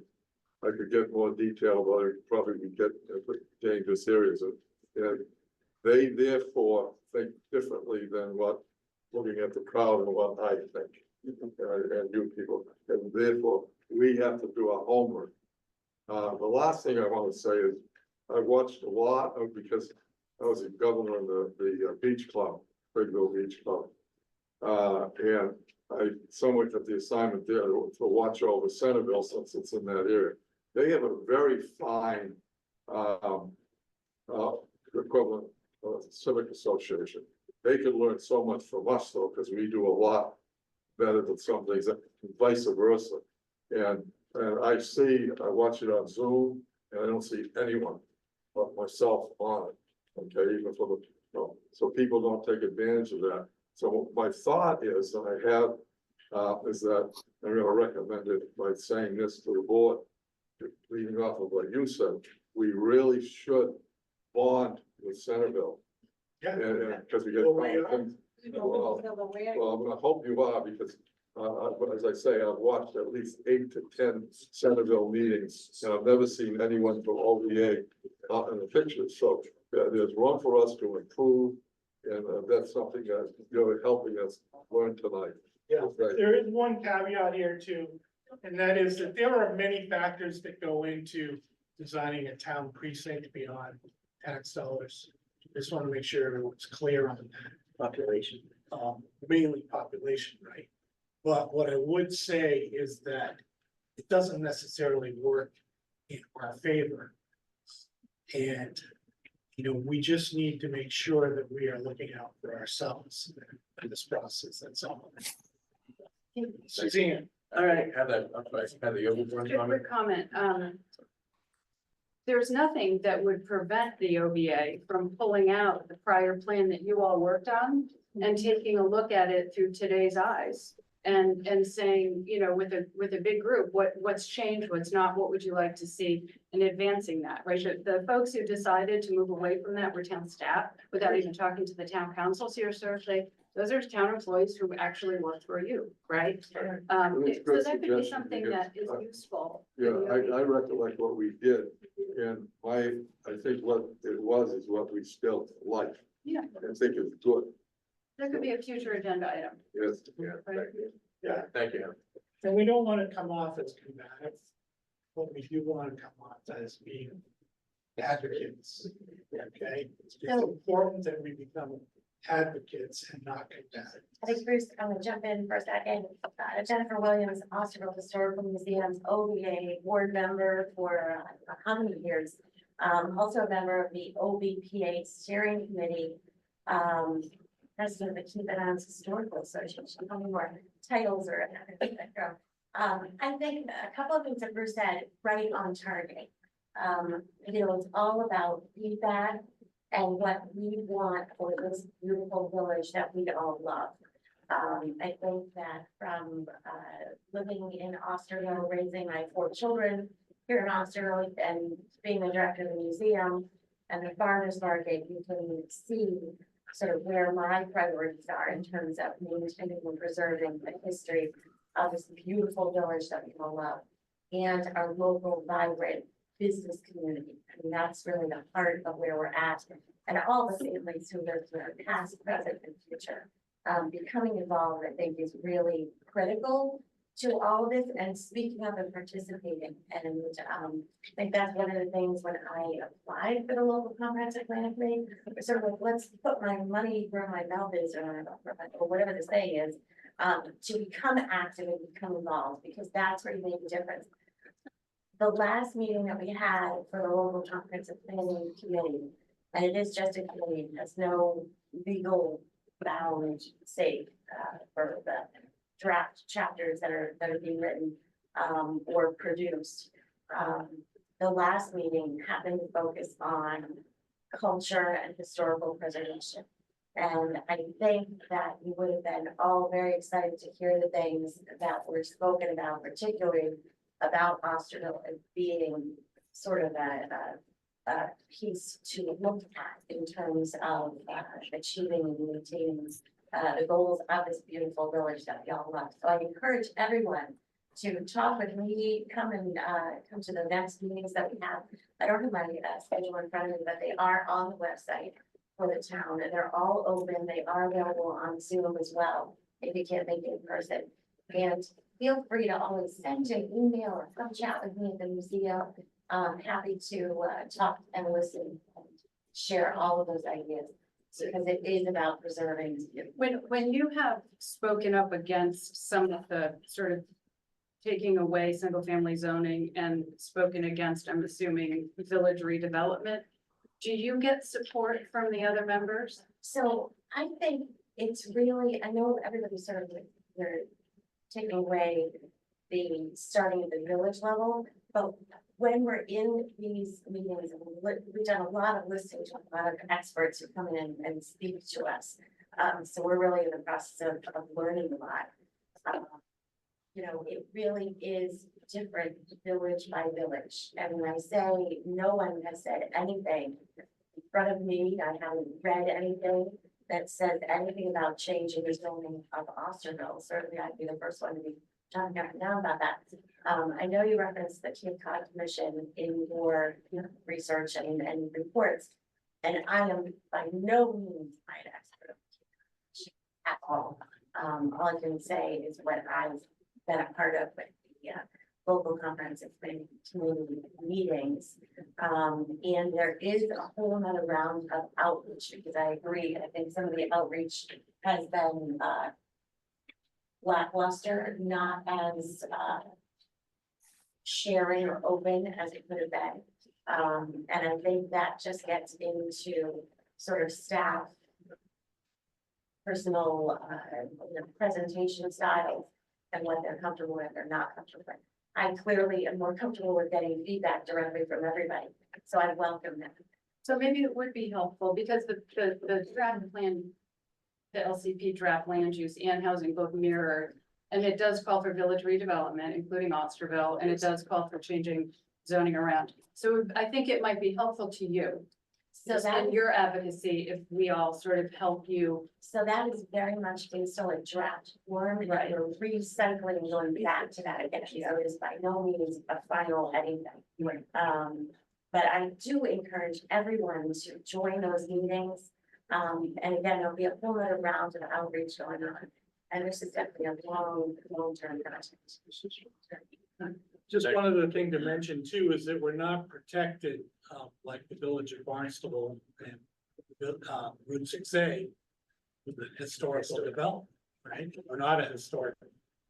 I could get more detail, but I probably would get into dangerous areas. And they therefore think differently than what, looking at the crowd and what I think, and you people. And therefore, we have to do our homework. The last thing I want to say is, I watched a lot of, because I was a governor in the beach club, Bigville Beach Club. And I somewhat got the assignment there to watch over Centerville, since it's in that area. They have a very fine equivalent civic association. They could learn so much from us though, because we do a lot better than some things, and vice versa. And I watch it on Zoom, and I don't see anyone but myself on it. Okay, even for so people don't take advantage of that. So my thought is, and I have, is that I'm gonna recommend it by saying this to the board, leading off of what you said, we really should bond with Centerville. Yeah. And because we get. Well, I'm gonna hope you are, because as I say, I've watched at least 8 to 10 Centerville meetings, and I've never seen anyone from OVA in the pictures. So there's room for us to improve, and that's something that you're helping us learn tonight. Yeah, Okay. there is one caveat here too, and that is that there are many factors that go into designing a town precinct beyond tax dollars. Just want to make sure everyone's clear on that. Population. Mainly population, right? But what I would say is that it doesn't necessarily work in our favor. And, you know, we just need to make sure that we are looking out for ourselves in this process, that's all. Suzanne. All right. Have a, Quick comment, there's nothing that would prevent the OBA from pulling out the prior plan that you all worked on and taking a look at it through today's eyes and saying, you know, with a big group, what's changed, what's not, what would you like to see in advancing that, right? The folks who decided to move away from that were town staff without even talking to the town council. So you're sort of saying, those are town employees who actually work for you, right? So that could be something that is useful. Yeah, I recollect what we did, and I think what it was is what we still like. Yeah, I think it's good. that could be a future agenda item. Yes. Right? Yeah, Thank you. and we don't want to come off as combative, but we do want to come off as being advocates. Okay, it's important that we become advocates and not combative. I think Bruce, I'm gonna jump in for a second. Jennifer Williams, Osterville Historical Museum's OBA board member for how many years? Also a member of the OBPA steering committee. President of the Keep It On Historical Association. How many more titles or? I think a couple of things that Bruce said, right on target. You know, it's all about feedback and what we want for this beautiful village that we all love. I think that from living in Osterville, raising my 4 children here in Osterville, and being the director of the museum and the farmers market, you can see sort of where my priorities are in terms of maintaining and preserving the history of this beautiful village that we all love, and our local vibrant business community. I mean, that's really the heart of where we're at, and all the families who live here, past, present, and future. Becoming involved, I think, is really critical to all of this, and speaking up and participating. And I think that's one of the things when I applied for the local comprehensive plan committee, sort of like, let's put my money where my mouth is, or whatever the saying is, to become active and become involved, because that's where you make a difference. The last meeting that we had for the local comprehensive planning committee, and it is just a committee, has no legal bound sake for the draft chapters that are being written or produced. The last meeting happened to focus on culture and historical preservation. And I think that you would have been all very excited to hear the things that were spoken about, particularly about Osterville as being sort of a piece to look at in terms of achieving and maintaining the goals of this beautiful village that we all love. So I encourage everyone to talk with me, come to the next meetings that we have. I don't have my schedule in front of me, but they are on the website for the town, and they're all open. They are available on Zoom as well, if you can't make it in person. And feel free to always send an email or come chat with me at the museum. I'm happy to talk and listen and share all of those ideas, because it is about preserving. When you have spoken up against some of the sort of taking away single family zoning and spoken against, I'm assuming, village redevelopment, do you get support from the other members? So I think it's really, I know everybody's sort of like, they're taking away the starting at the village level, but when we're in these meetings, and we've done a lot of listening to a lot of experts who come in and speak to us. So we're really in the process of learning a lot. You know, it really is different village by village. And when I say no one has said anything in front of me, I haven't read anything that says anything about changing the zoning of Osterville. Certainly I'd be the first one to be talking up and down about that. I know you referenced the Cape Cod Commission in your research and reports, and I am by no means an expert at all. All I can say is what I've been a part of with the local comprehensive planning community meetings. And there is a whole nother round of outreach, because I agree, I think some of the outreach has been lackluster, not as sharing or open as it could have been. And I think that just gets into sort of staff personal presentation styles and what they're comfortable with or not comfortable with. I clearly am more comfortable with getting feedback directly from everybody, so I welcome that. So maybe it would be helpful because the draft plan, the LCP draft land use and housing both mirror. And it does call for village redevelopment, including Osterville, and it does call for changing zoning around. So I think it might be helpful to you. So Just that, in your advocacy, if we all sort of help you. so that is very much based on a draft form, and Right. you're recycling and going back to that again, so it is by no means a final anything. But I do encourage everyone to join those meetings. And again, there'll be a whole other round of outreach going on. And this is definitely a long-term project. Just one other thing to mention too, is that we're not protected, like the village of Barnstable and Route 6A. With the historical development, right? We're not a historic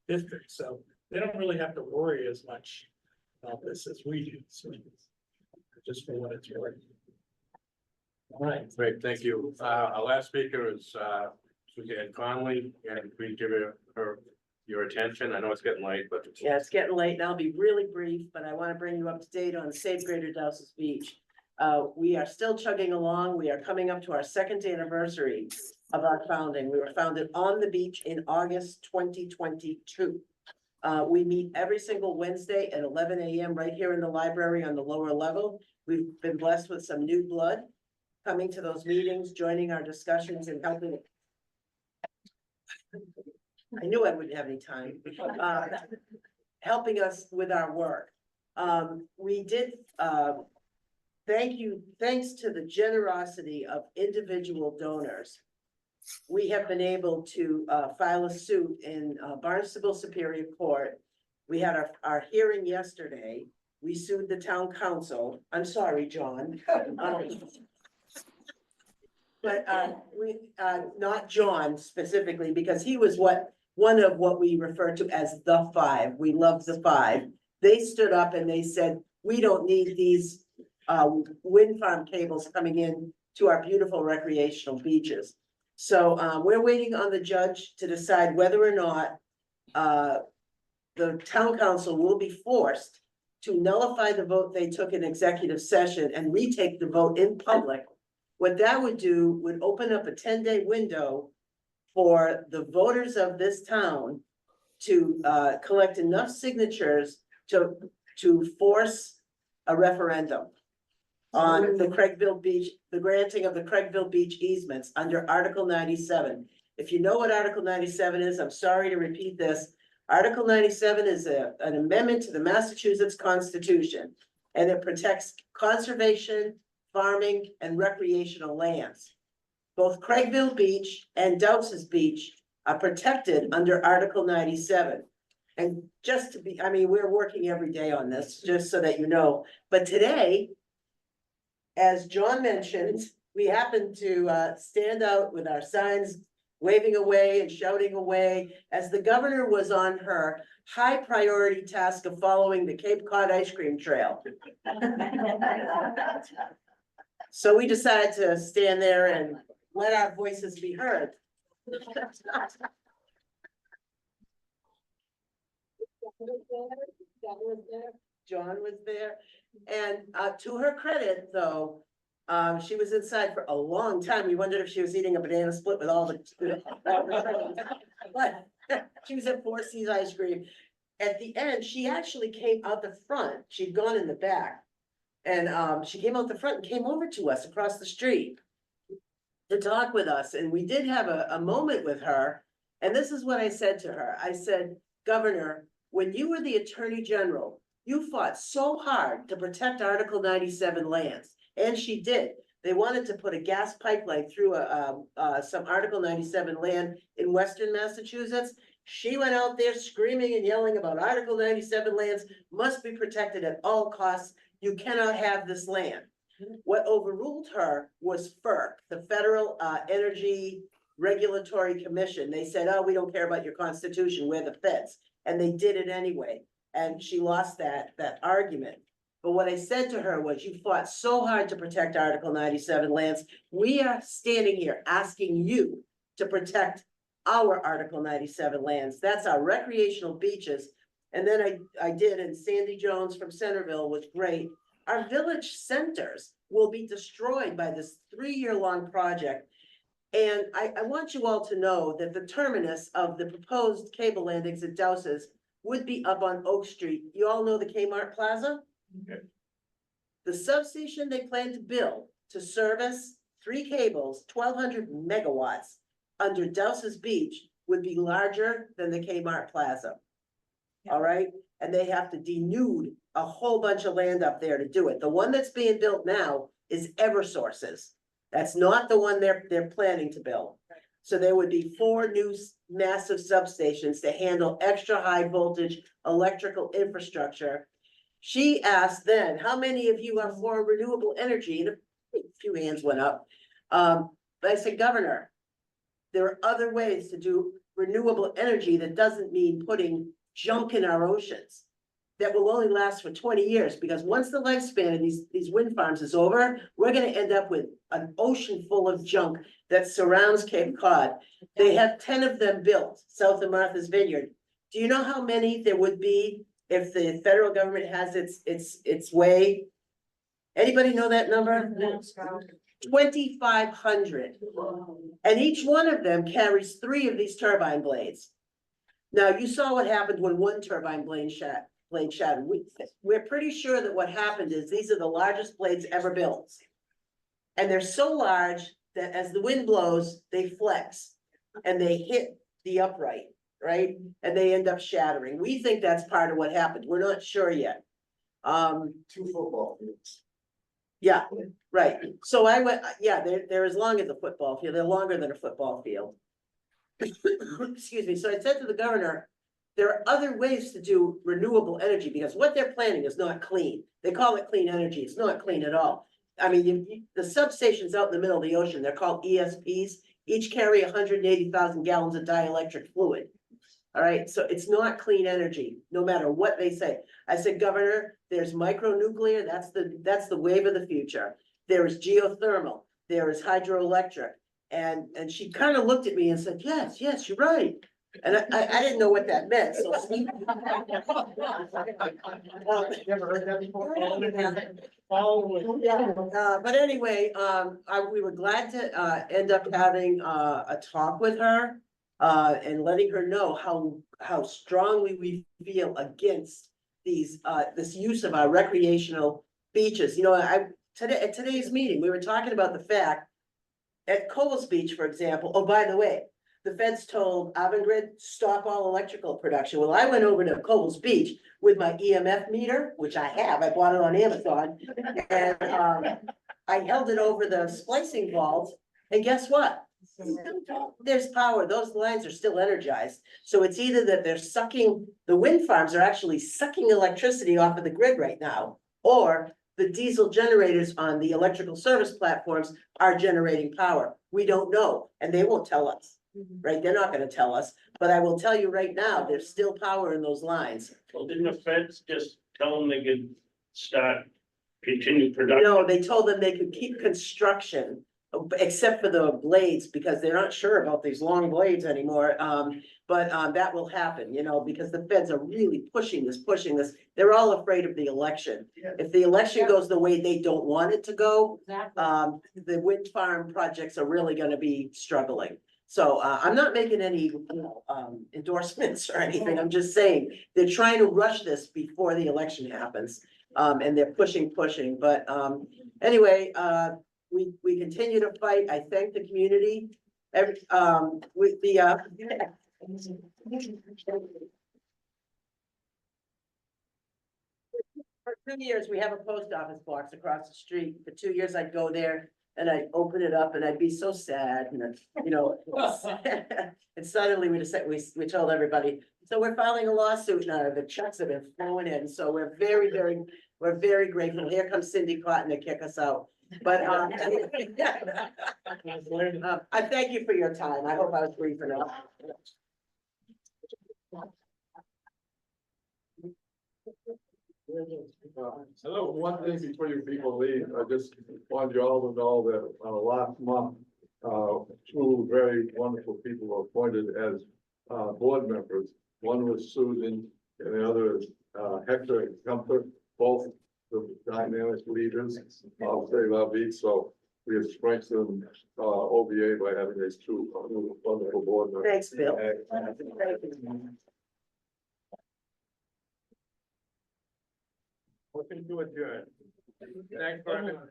district, so they don't really have to worry as much about this as we do. So just for what it's worth. All right. Great, thank you. Our last speaker is Suzanne Conley, and we give her your attention. I know it's getting late, but. Yeah, it's getting late and I'll be really brief, but I want to bring you up to date on Safe Greater Dowses Beach. We are still chugging along. We are coming up to our second anniversary of our founding. We were founded on the beach in August 2022. We meet every single Wednesday at 11 a.m. right here in the library on the lower level. We've been blessed with some new blood coming to those meetings, joining our discussions and helping. I knew I wouldn't have any time. Helping us with our work. We did, thanks to the generosity of individual donors. We have been able to file a suit in Barnstable Superior Court. We had our hearing yesterday. We sued the town council. I'm sorry, John. But not John specifically, because he was one of what we refer to as the five. We love the five. They stood up and they said, we don't need these wind farm cables coming in to our beautiful recreational beaches. So we're waiting on the judge to decide whether or not the town council will be forced to nullify the vote they took in executive session and retake the vote in public. What that would do would open up a 10-day window for the voters of this town to collect enough signatures to force a referendum on the Craigville Beach, the granting of the Craigville Beach easements under Article 97. If you know what Article 97 is, I'm sorry to repeat this. Article 97 is an amendment to the Massachusetts Constitution, and it protects conservation, farming, and recreational lands. Both Craigville Beach and Douses Beach are protected under Article 97. And just to be, I mean, we're working every day on this, just so that you know. But today, as John mentioned, we happened to stand out with our signs waving away and shouting away as the governor was on her high priority task of following the Cape Cod ice cream trail. So we decided to stand there and let our voices be heard. John was there, and to her credit, though, she was inside for a long time. We wondered if she was eating a banana split with all the. But she was at Four Seas Ice Cream. At the end, she actually came out the front. She'd gone in the back. And she came out the front and came over to us across the street to talk with us. And we did have a moment with her. And this is what I said to her. I said, Governor, when you were the Attorney General, you fought so hard to protect Article 97 lands. And she did. They wanted to put a gas pipeline through some Article 97 land in Western Massachusetts. She went out there screaming and yelling about Article 97 lands must be protected at all costs. You cannot have this land. What overruled her was FERC, the Federal Energy Regulatory Commission. They said, oh, we don't care about your constitution, we're the feds. And they did it anyway. And she lost that argument. But what I said to her was, you fought so hard to protect Article 97 lands. We are standing here asking you to protect our Article 97 lands. That's our recreational beaches. and then I did, and Sandy Jones from Centerville was great. Our village centers will be destroyed by this 3-year-long project. And I want you all to know that the terminus of the proposed cable landings at Dowses would be up on Oak Street. You all know the Kmart Plaza? Okay. The substation they plan to build to service 3 cables, 1,200 megawatts under Dowses Beach would be larger than the Kmart Plaza. All right, and they have to denude a whole bunch of land up there to do it. The one that's being built now is Eversource's. That's not the one they're planning to build. So there would be 4 new massive substations to handle extra high voltage electrical infrastructure. She asked then, how many of you are for renewable energy? And a few hands went up. But I said, Governor, there are other ways to do renewable energy that doesn't mean putting junk in our oceans that will only last for 20 years, because once the lifespan of these wind farms is over, we're gonna end up with an ocean full of junk that surrounds Cape Cod. They have 10 of them built south of Martha's Vineyard. Do you know how many there would be if the federal government has its way? Anybody know that number? 2,500. And each one of them carries 3 of these turbine blades. Now, you saw what happened when one turbine blade shattered. We're pretty sure that what happened is these are the largest blades ever built. And they're so large that as the wind blows, they flex and they hit the upright, right? And they end up shattering. We think that's part of what happened. We're not sure yet. 2 football fields. Yeah, right. So I went, yeah, they're as long as a football field. They're longer than a football field. Excuse me. So I said to the governor, there are other ways to do renewable energy, because what they're planning is not clean. They call it clean energy. It's not clean at all. I mean, the substations out in the middle of the ocean, they're called ESPs, each carry 180,000 gallons of dielectric fluid. All right, so it's not clean energy, no matter what they say. I said, Governor, there's micronuclear, that's the wave of the future. There is geothermal, there is hydroelectric. And she kind of looked at me and said, yes, you're right. And I didn't know what that meant, so. Never heard that before? But anyway, we were glad to end up having a talk with her. And letting her know how strongly we feel against this use of our recreational beaches. You know, at today's meeting, we were talking about the fact at Coles Beach, for example. Oh, by the way, the feds told Avangrid, stop all electrical production. Well, I went over to Coles Beach with my EMF meter, which I have. I bought it on Amazon, and I held it over the splicing vault, and guess what? There's power. Those lines are still energized. So it's either that they're sucking, the wind farms are actually sucking electricity off of the grid right now, or the diesel generators on the electrical service platforms are generating power. We don't know, and they won't tell us, right? They're not gonna tell us, but I will tell you right now, there's still power in those lines. Well, didn't the feds just tell them they could continue production? No, they told them they could keep construction, except for the blades, because they're not sure about these long blades anymore. But that will happen, you know, because the feds are really pushing this. They're all afraid of the election. If the election goes the way they don't want it to go, the wind farm projects are really gonna be struggling. So I'm not making any endorsements or anything. I'm just saying, they're trying to rush this before the election happens. And they're pushing, but anyway, we continue to fight. I thank the community. With the for 2 years, we have a post office box across the street. For 2 years, I'd go there and I'd open it up and I'd be so sad, and you know, and suddenly we told everybody, so we're filing a lawsuit now. The checks have been flowing in, so we're very grateful. Here comes Cindy Cotton to kick us out. But I thank you for your time. I hope I was brief enough. Hello, one thing before you people leave, I just want you all to know that last month, 2 very wonderful people were appointed as board members. One was Susan, and and the other is, Hector and Comfort, both the dynamic leaders of Save Our Beach, so we have strengthened, OBA by having these two wonderful board members. Thanks, Bill. Looking to adjourn. Thanks for having us.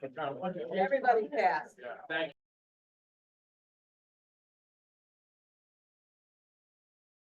Everybody passed. Thank you.